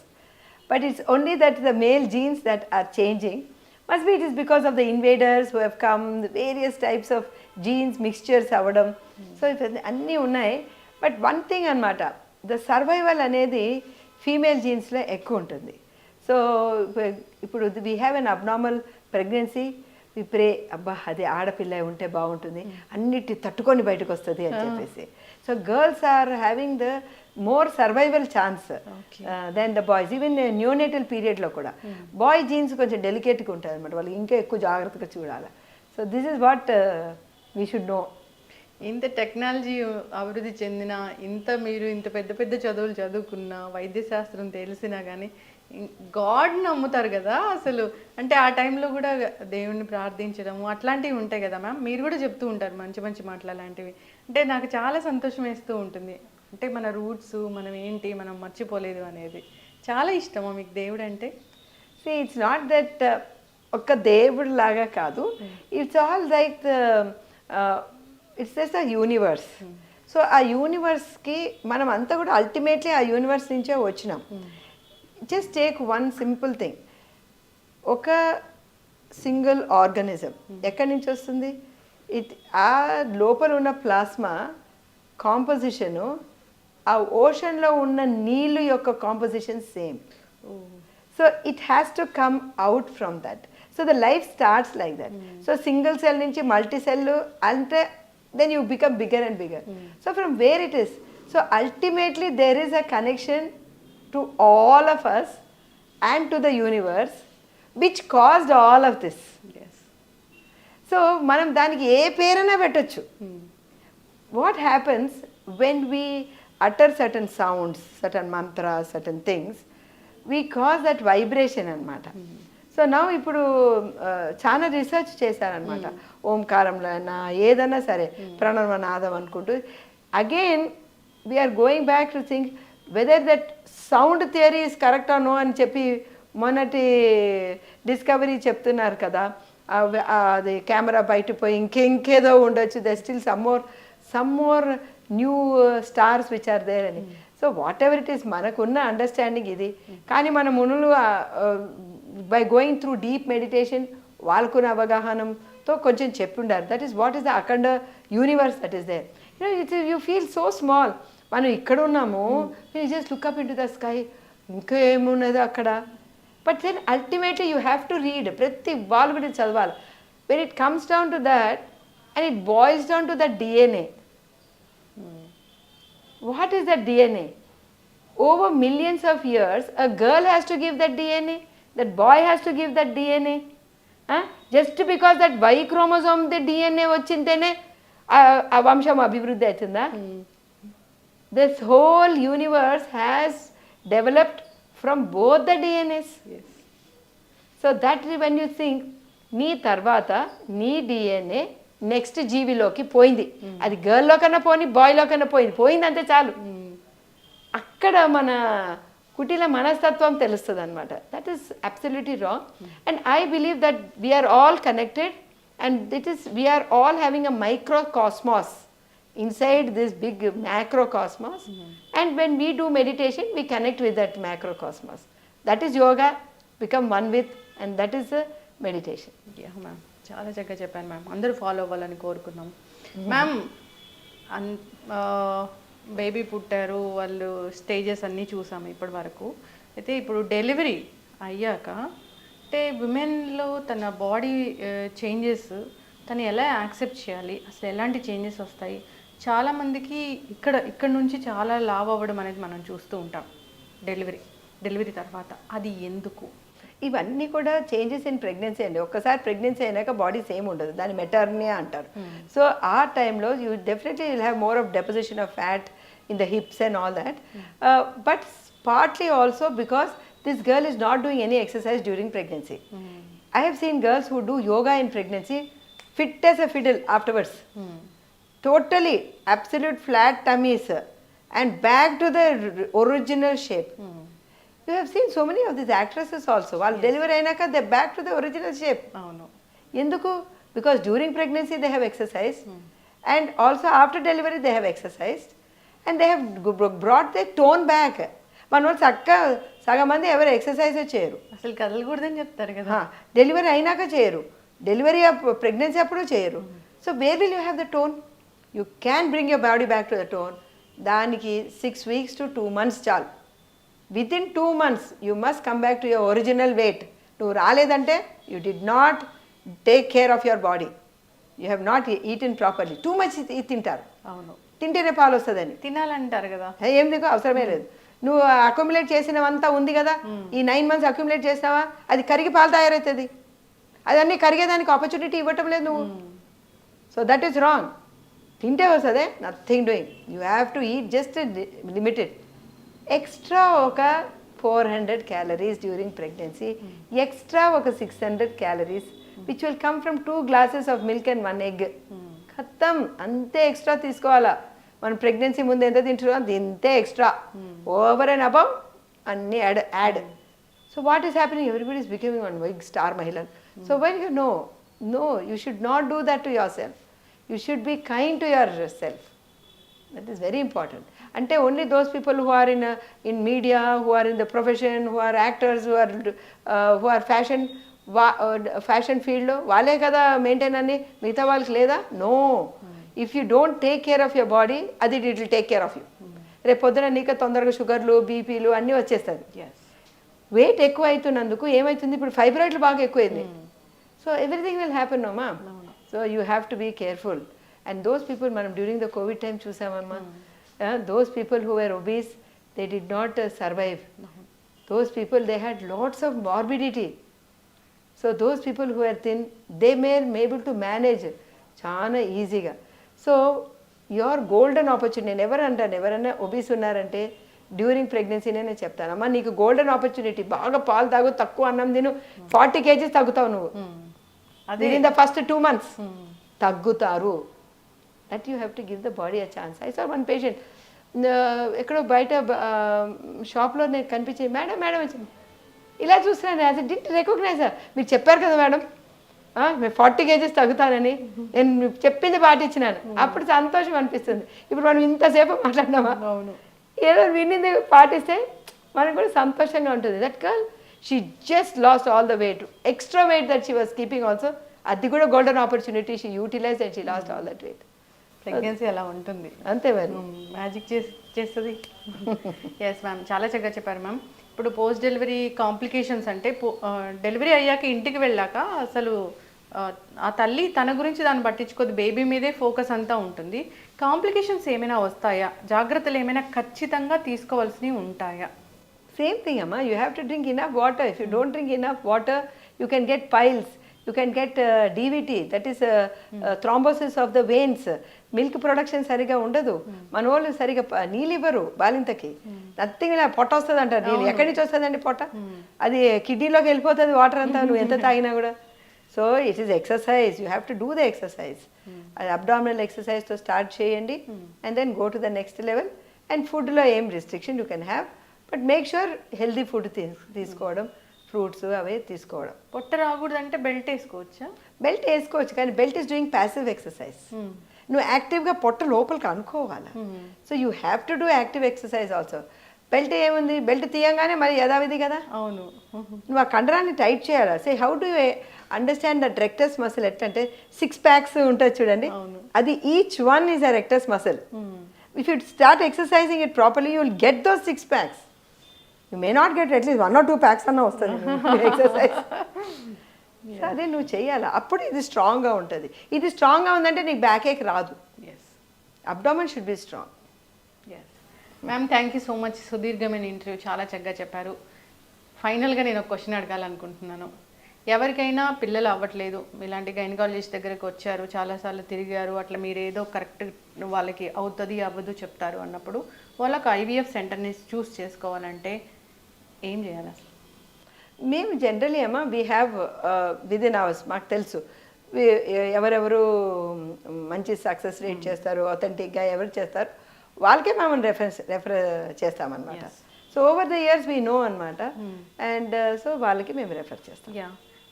But it's only that the male genes that are changing. Must be it is because of the invaders who have come, various types of genes mixtures అవ్వడం. So అన్నీ ఉన్నాయి. But one thing అనమాట, the survival అనేది female జీన్స్లో ఎక్కువ ఉంటుంది. So ఇప్పుడు we have an abnormal pregnancy, we pray అబ్బా అది ఆడపిల్ల ఉంటే బాగుంటుంది, అన్నిటి తట్టుకొని బయటకు వస్తుంది అని చెప్పేసి. So girls are having the more survival chance than the boys. Even neonatal పీరియడ్లో కూడా బాయ్ జీన్స్ కొంచెం డెలికేట్గా ఉంటుంది అనమాట, వాళ్ళకి ఇంకా ఎక్కువ జాగ్రత్తగా చూడాలి. So this is what we should know. ఇంత టెక్నాలజీ అభివృద్ధి చెందిన, మీరు ఇంత పెద్ద పెద్ద చదువులు చదువుకున్న, వైద్యశాస్త్రం తెలిసినా కానీ గాడ్ నమ్ముతారు కదా అసలు. అంటే ఆ టైంలో కూడా దేవుణ్ణి ప్రార్థించడము అట్లాంటివి ఉంటాయి కదా మ్యామ్, మీరు కూడా చెప్తూ ఉంటారు మంచి మంచి మాటలు అలాంటివి. అంటే నాకు చాలా సంతోషం వేస్తూ ఉంటుంది. అంటే మన రూట్స్, మనం ఏంటి, మనం మర్చిపోలేదు అనేది. చాలా ఇష్టమా మీకు దేవుడు అంటే? సో ఇట్స్ నాట్ దట్ ఒక్క దేవుడు లాగా కాదు, it's all like it's just a universe. So ఆ యూనివర్స్కి మనం అంతా కూడా అల్టిమేట్లీ ఆ యూనివర్స్ నుంచే వచ్చినాం. Just take one simple thing, ఒక సింగిల్ ఆర్గానిజం ఎక్కడి నుంచి వస్తుంది? ఆ లోపల ఉన్న ప్లాస్మా కాంపోజిషను ఆ ఓషన్లో ఉన్న నీళ్ళు యొక్క composition same. So it has to come out from that. So the life starts like that. So single cell నుంచి మల్టీ సెల్ అంటే then you become bigger and bigger. So from where it is, so ultimately there is a connection to all of us and to the universe which caused all of this. Yes. So manam daniki ఏ పేరైనా పెట్టొచ్చు. What happens when we utter certain sounds, certain mantras, certain things, we cause that vibration అన్నమాట. So నా ఇప్పుడు చాలా research చేశారనమాట, ఓంకారంలో అయినా ఏదైనా సరే ప్రణవనాదం అనుకుంటూ. Again we're going back to think whether that sound theory is correct or no అని చెప్పి మొన్నటి డిస్కవరీ చెప్తున్నారు కదా, అది కెమెరా బయట పోయి ఇంకేదో ఉండొచ్చు, the still some more new stars which are there అని. So what ever it is, మనకున్న అండర్స్టాండింగ్ ఇది. కానీ మన మునులు by going through deep meditation వాళ్ళకున్న అవగాహనతో కొంచెం చెప్పుండారు. That is what is the అఖండ universe that is there. You feel so small. మనం ఇక్కడ ఉన్నాము, you just look up in to the sky, ఇంకా ఏమున్నది అక్కడ. But then ultimately you have to read, ప్రతి వాళ్ళు కూడా చదవాలి. When it comes down to that and it boils down to the DNA. What is that DNA? Over millions of years, a girl has to give that DNA, that boy has to give that DNA. Just because that Y chromosome the DNA వచ్చింటేనే ఆ వంశం అభివృద్ధి అవుతుందా? This whole universe has developed from both the DNAs. Yes. So that when you think, నీ తర్వాత నీ DNA next జీవిలోకి పోయింది, అది గర్ల్లో కన్నా పోని బాయ్లో కన్నా పోయింది అంతే చాలు. అక్కడ మన కుటిల మనస్తత్వం తెలుస్తుంది అనమాట. That is absolutely wrong. And I believe that we're all connected and we're all having a microcosmos inside this big macrocosmos. And when we do meditation, we connect with that macrocosmos. That is yoga, become one with, and that is a meditation. Yeah ma'am, చాలా చక్కగా చెప్పాను ma'am. అందరూ follow అవ్వాలని కోరుకున్నాం ma'am. Baby పుట్టారు, వాళ్ళు stages అన్నీ చూసాము ఇప్పటి వరకు. అయితే ఇప్పుడు డెలివరీ అయ్యాక అంటే విమెన్లో తన బాడీ చేంజెస్ తను ఎలా యాక్సెప్ట్ చేయాలి, అసలు ఎలాంటి చేంజెస్ వస్తాయి? చాలామందికి ఇక్కడ నుంచి చాలా లావ్ అవ్వడం అనేది మనం చూస్తూ ఉంటాం డెలివరీ తర్వాత. అది ఎందుకు? ఇవన్నీ కూడా చేంజెస్ ఇన్ ప్రెగ్నెన్సీ అండి. ఒక్కసారి ప్రెగ్నెన్సీ అయినాక బాడీ సేమ్ ఉండదు, దాన్ని మెటర్నియా అంటారు. సో ఆ టైంలో you definitely will have more of deposition of fat in the hips and all that. But partly also because this girl is not doing any exercise during pregnancy. I have seen girls who do yoga in pregnancy, fit as a fiddle afterwards. Totally absolute flat tummies and back to the original shape. You have seen so many of these actresses also, while delivery ainaka they back to the original shape. Enduku? Because during pregnancy they have exercised, and also after delivery they have exercised, and they have brought their tone back. మనోళ్ళు చక్కగా సగం మంది ఎవరు exercise చేయరు, అసలు కదలకూడదని చెప్తారు కదా. Delivery అయినాక చేయరు, డెలివరీ ప్రెగ్నెన్సీ అప్పుడు చేయరు. So where will you have the tone? You can bring your body back to the tone దానికి 6 weeks to 2 months చాలు. Within 2 months you must come back to your original weight. నువ్వు రాలేదంటే you did not take care of your body, you have not eaten properly. Too much తింటారు, అవును, తింటేనే పాలు వస్తుందని. తినాలంటారు కదా, ఏం దిగు అవసరమే లేదు. నువ్వు అక్యుములేట్ చేసినవంతా ఉంది కదా, ఈ 9 months అక్యుములేట్ చేసినావా, అది కరిగి పాలు తయారవుతుంది. అదన్నీ కరిగేదానికి ఆపర్చునిటీ ఇవ్వటం లేదు నువ్వు. So that is wrong. తింటే వస్తుంది, nothing doing. You have to eat just limited. Extra ఒక 400 calories డ్యూరింగ్ ప్రెగ్నెన్సీ, ఎక్స్ట్రా ఒక 600 calories which will come from 2 glasses of milk and 1 egg. ఖతం, అంతే ఎక్స్ట్రా తీసుకోవాలా. మనం ప్రెగ్నెన్సీ ముందు ఎంత తింటున్నాం ఇంతే ఎక్స్ట్రా, ఓవర్ అండ్ అబవ్ అన్నీ add. So what is happening, everybody is becoming one big star మహిళలు. So when you know you should not do that to your self. You should be kind to your self. That is very important. అంటే only those people who are in media, who are in the profession, who are actors, who are fashion ఫీల్డ్లో వాళ్ళే కదా maintain అని, మిగతా వాళ్ళకి లేదా? No. If you don't take care of your body, అది it will take care of you. రేపు పొద్దున నీకు తొందరగా షుగర్లు, బీపీలు అన్నీ వచ్చేస్తుంది. వెయిట్ ఎక్కువ అవుతున్నందుకు ఏమవుతుంది, ఇప్పుడు ఫైబ్రాయిడ్లు బాగా ఎక్కువైంది. So everything will happen no మా. So you have to be careful. And those people మనం డ్యూరింగ్ ద కోవిడ్ టైం చూసామమ్మా, those people who were obese, they did not survive. Those people, they had lots of morbidity. So those people who were thin, they may be able to manage చాలా ఈజీగా. So your golden opportunity. నేను ఎవరన్నా obese ఉన్నారంటే during pregnancy నేను చెప్తాను, అమ్మా నీకు golden opportunity, బాగా పాలు తాగు, తక్కువ అన్నం తిను, 40 kgs తగ్గుతావు నువ్వు. అది ఇన్ ద ఫస్ట్ 2 months తగ్గుతారు. That you have to give the body a chance. I saw one patient, ఎక్కడో బయట షాప్లో నేను కనిపించి, మేడం వచ్చింది, ఇలా చూస్తున్నాను, యాజ్ ఇట్ డింట్ రికగ్నైజ్. మీరు చెప్పారు కదా మేడం, మేము 40 kgs తగ్గుతానని, నేను చెప్పింది పాటించినాను. అప్పుడు సంతోషం అనిపిస్తుంది. ఇప్పుడు మనం ఇంతసేపు మాట్లాడినామా, ఏదో వినింది పాటిస్తే మనకు కూడా సంతోషంగా ఉంటుంది. That girl, she just lost all the weight, extra weight that she was keeping also. అది కూడా golden opportunity, she utilize and she lost all that weight. Pregnancy అలా ఉంటుంది, అంతే మరి, మ్యాజిక్ చేస్తుంది. ఎస్ మ్యామ్, చాలా చక్కగా చెప్పారు మ్యామ్. ఇప్పుడు పోస్ట్ డెలివరీ కాంప్లికేషన్స్ అంటే డెలివరీ అయ్యాక ఇంటికి వెళ్ళాక అసలు ఆ తల్లి తన గురించి దాన్ని పట్టించుకోదు, బేబీ మీదే ఫోకస్ అంతా ఉంటుంది. కాంప్లికేషన్స్ ఏమైనా వస్తాయా, జాగ్రత్తలు ఏమైనా ఖచ్చితంగా తీసుకోవాల్సినవి ఉంటాయా? సేమ్ థింగ్ అమ్మా, you have to drink enough water. If you don't drink enough water, you can get piles, you can get DVT, that is thrombosis of the veins. Milk production సరిగా ఉండదు, మన వాళ్ళు సరిగా నీళ్ళు ఇవ్వరు బాలింతకి. నథింగ్, ఇలా పొట్ట వస్తుంది అంటారు. నీళ్ళు ఎక్కడి నుంచి వస్తుందండి పొట్ట? అది కిడ్నీలోకి వెళ్ళిపోతుంది వాటర్ అంతా, నువ్వు ఎంత తాగినా కూడా. So it is exercise, you have to do the exercise. అది అబ్డామినల్ ఎక్సర్సైజ్తో స్టార్ట్ చేయండి, and then go to the next level. And ఫుడ్లో ఏం restriction you can have, but make sure healthy food తీసుకోవడం, ఫ్రూట్స్ అవే తీసుకోవడం. పొట్ట రాకూడదు అంటే బెల్ట్ వేసుకోవచ్చా? బెల్ట్ వేసుకోవచ్చు, కానీ belt is doing passive exercise. నువ్వు యాక్టివ్గా పొట్ట లోపలికి అనుకోవాలి. So you have to do active exercise also. Belt ఏముంది, బెల్ట్ తీయంగానే మరి యథావిధి కదా. అవును, నువ్వు ఆ కండరాన్ని టైట్ చేయాలి. Say how do understand the rectus muscle ఎట్లంటే 6 packs ఉంటుంది చూడండి, అది each one is a rectus muscle. If you start exercising it properly, you will get those 6 packs. You may not get at least 1 or 2 packs అన్న వస్తుంది exercise. అదే నువ్వు చెయ్యాలి, అప్పుడు ఇది స్ట్రాంగ్గా ఉంటుంది. ఇది స్ట్రాంగ్గా ఉందంటే నీకు బ్యాక్ ఏక్ రాదు. Abdomen should be strong. Ma'am, thank you so much. సుదీర్ఘమైన ఇంటర్వ్యూ, చాలా చక్కగా చెప్పారు. ఫైనల్గా నేను ఒక క్వశ్చన్ అడగాలనుకుంటున్నాను. ఎవరికైనా పిల్లలు అవ్వట్లేదు, ఇలాంటి గైనకాలజిస్ట్ దగ్గరికి వచ్చారు, చాలాసార్లు తిరిగారు, అట్లా మీరు ఏదో కరెక్ట్ వాళ్ళకి అవుతుంది అవ్వదు చెప్తారు అన్నప్పుడు, వాళ్ళకి IVF సెంటర్ని చూస్ చేసుకోవాలంటే ఏం చేయాలి అసలు? మేము జనరలీ అమ్మా వీ హ్యావ్ విదిన్ అవర్స్, మాకు తెలుసు ఎవరెవరు మంచి సక్సెస్ రేట్ చేస్తారు, అథెంటిక్గా ఎవరు చేస్తారు, వాళ్ళకే మేము రెఫర్ చేస్తామన్నమాట. So over the years we know అనమాట, అండ్ సో వాళ్ళకి మేము రెఫర్ చేస్తాం. యా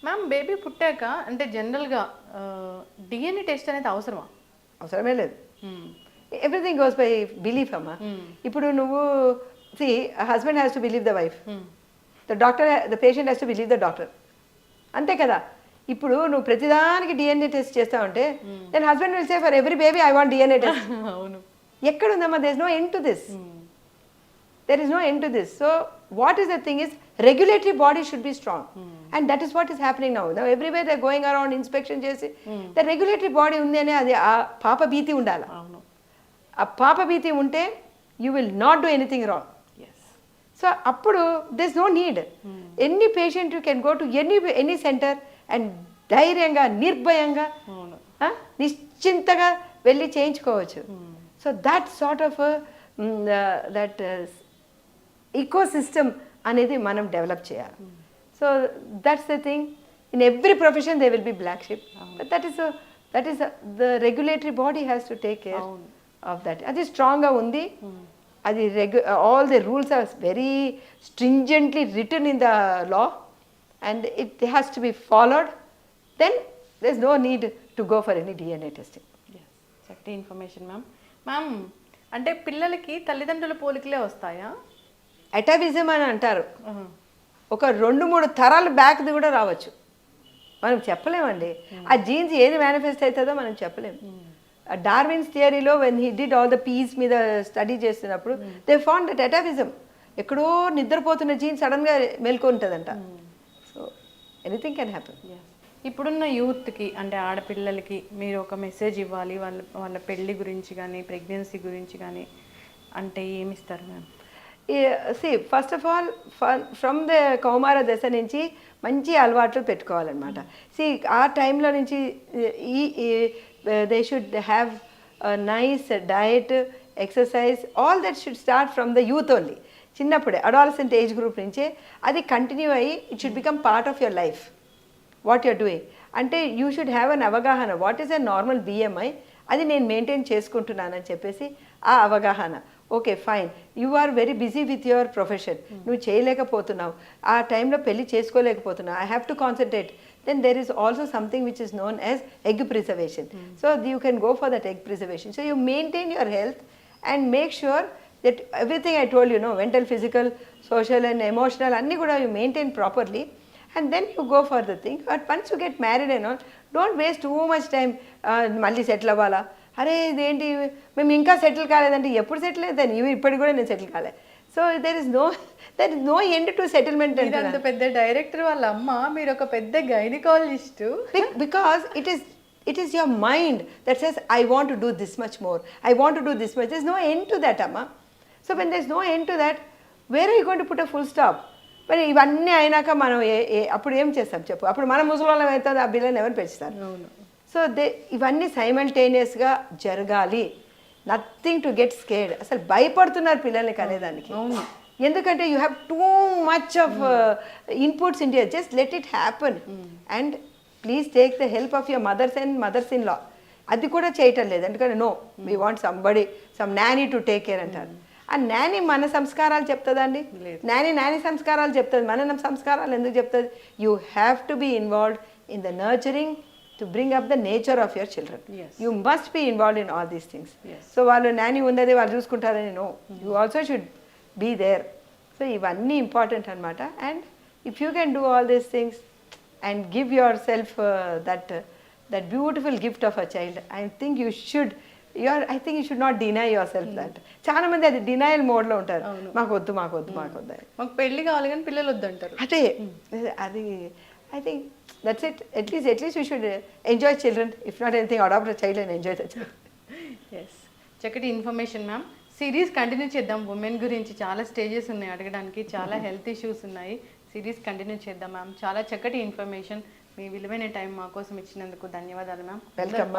మ్యామ్, బేబీ పుట్టాక అంటే జనరల్గా DNA టెస్ట్ అనేది అవసరమా? అవసరమే లేదు. ఎవ్రీథింగ్ గోస్ బై బిలీఫ్ అమ్మా. ఇప్పుడు నువ్వు husband has to believe the wife, the patient has to believe the doctor, అంతే కదా. ఇప్పుడు నువ్వు ప్రతిదానికి DNA టెస్ట్ చేస్తావంటే then husband will say for every baby I want DNA test. అవును, ఎక్కడుందమ్మా? There is no end to this. There is no end to this. So what is the thing is, regulatory body should be strong. And that is what is happening now. Now everywhere they are going around inspection chesi, the regulatory body undi ane adi aa paapa beeti undala. A paapa beeti unte you will not do anything wrong. Yes. So appudu there is no need. Any patient you can go to any center and ధైర్యంగా నిర్భయంగా నిశ్చింతగా వెళ్ళి చేయించుకోవచ్చు. So that sort of that ecosystem అనేది మనం develop చేయాలి. So that's the thing. In every profession they will be black sheep, but that is the regulatory body has to take care of that. అది స్ట్రాంగ్గా ఉంది. అది all the rules are very stringently written in the law and it has to be followed. Then there is no need to go for any DNA testing. చక్కటి information ma'am. అంటే పిల్లలకి తల్లిదండ్రుల పోలికలే వస్తాయా? అటావిజం అని అంటారు. ఒక 2-3 తరాలు బ్యాక్ది కూడా రావచ్చు. మనం చెప్పలేమండి ఆ జీన్స్ ఏది మేనిఫెస్ట్ అవుతుందో మనం చెప్పలేము. డార్విన్స్ థియరీలో when he did all the peas మీద స్టడీ చేస్తున్నప్పుడు దే ఫౌండ్ దట్ అటావిజం ఎక్కడో నిద్రపోతున్న జీన్ సడన్గా మేల్కొంటుందంట. So anything can happen. ఇప్పుడున్న యూత్కి అంటే ఆడపిల్లలకి మీరు ఒక మెసేజ్ ఇవ్వాలి, వాళ్ళ పెళ్ళి గురించి కానీ ప్రెగ్నెన్సీ గురించి కానీ అంటే ఏమిస్తారు ma'am? First of all from the కౌమార దశ నుంచి మంచి అలవాట్లు పెట్టుకోవాలన్నమాట. ఆ టైంలో నుంచి they should have nice diet, exercise, all that should start from the youth only. చిన్నప్పుడే అడాలసెంట్ ఏజ్ గ్రూప్ నుంచే అది కంటిన్యూ అయ్యి it should become part of your life what you're doing. అంటే యూ షుడ్ హ్యావ్ అన్ అవగాహన what is a normal BMI, అది నేను maintain చేసుకుంటున్నానని చెప్పేసి ఆ అవగాహన. Okay fine, you are very busy with your profession, నువ్వు చేయలేకపోతున్నావు, ఆ టైంలో పెళ్లి చేసుకోలేకపోతున్నావు, I have to concentrate. then there is also something which is known as egg preservation. So you can go for that egg preservation. So you maintain your health and make sure that everything I told you, mental, physical, social and emotional, anni kuda you maintain properly, and then you go for the thing. But once you get married and all, don't waste too much time malli settle avala. అరే ఇదేంటి మేము ఇంకా settle కాలేదంటే ఎప్పుడు settle అవుతాను, ఇప్పటికి కూడా నేను settle కాలేదు. So there is no end to settlement. అంటే అంత పెద్ద డైరెక్టర్ వాళ్ళ అమ్మ, మీరు ఒక పెద్ద gynaecologist. Because it is your mind that says I want to do this much more, I want to do this much. There's no end to that, amma. So when there's no end to that, where are you going to put a full stop? మరి ఇవన్నీ అయినాక మనం అప్పుడు ఏం చేస్తాం చెప్పు? అప్పుడు మనం ముసలివాళ్ళం అవుతుంది, ఆ బిల్లని ఎవరు పెంచుతారు? సో ఇవన్నీ సైమల్టేనియస్గా జరగాలి. Nothing to get scared. అసలు భయపడుతున్నారు పిల్లల్ని కనేదానికి. ఎందుకంటే you have too much of inputs in here. Just let it happen and please take the help of your mothers in law. అది కూడా చేయటం లేదు. ఎందుకంటే no, we want some nanny to take care అంటారు. ఆ నానీ మన సంస్కారాలు చెప్తుందండి? నానీ సంస్కారాలు చెప్తుంది, మన సంస్కారాలు ఎందుకు చెప్తుంది? You have to be involved in the nurturing to bring up the nature of your children. Yes. You must be involved in all these things. Yes. So వాళ్ళు నాని ఉన్నది వాళ్ళు చూసుకుంటారని no, you also should be there. So ఇవన్నీ important అనమాట. And if you can do all these things and give yourself that beautiful gift of a child, I think you should not deny yourself that. చాలా మంది అది denial mode లో ఉంటారు. మాకు వద్దు మాకు పెళ్లి కావాలి కానీ పిల్లలు వద్దు అంటారు. అదే అది I think that's it. At least we should enjoy children. If not anything, adopt a child and enjoy the child. Yes. చక్కటి ఇన్ఫర్మేషన్ మ్యామ్. సిరీస్ కంటిన్యూ చేద్దాం. ఉమెన్ గురించి చాలా స్టేజెస్ ఉన్నాయి అడగడానికి, చాలా హెల్త్ ఇష్యూస్ ఉన్నాయి. సిరీస్ కంటిన్యూ చేద్దాం ma'am. చాలా చక్కటి ఇన్ఫర్మేషన్, మీ విలువైన టైం మా కోసం ఇచ్చినందుకు ధన్యవాదాలు మ్యామ్. వెల్కమ్.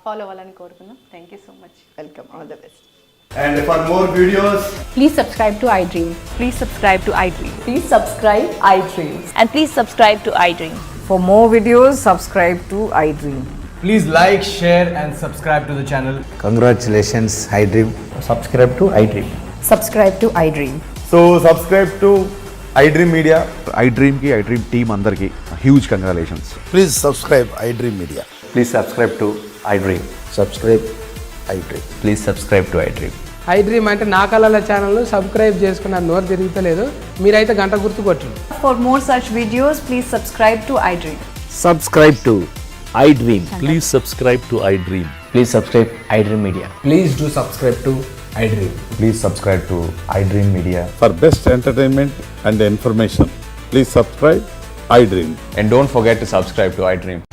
ఫాలో అవ్వాలని కోరుకుందాం. Thank you so much. Welcome. All the best. And for more videos, please subscribe to iDream. Please subscribe to iDream. Please subscribe iDream. And please subscribe to iDream. For more videos, subscribe to iDream. please like, share and subscribe to the channel. Congratulations, iDream. Subscribe to iDream. Subscribe to iDream. So subscribe to iDream Media. iDream ki iDream team अंदर की huge congratulations. Please subscribe iDream Media. Please subscribe to iDream. Subscribe iDream. Please subscribe to iDream. iDream అంటే నా కళల channel subscribe చేసుకున్న నోరు తిరుగుతలేదు, మీరైతే గంట గుర్తు కొట్టండి. For more such videos, please subscribe to iDream. Subscribe to iDream. Please subscribe to iDream. Please subscribe iDream Media. Please do subscribe to iDream. Please subscribe to iDream Media. For best entertainment and information, please subscribe iDream. And don't forget to subscribe to iDream.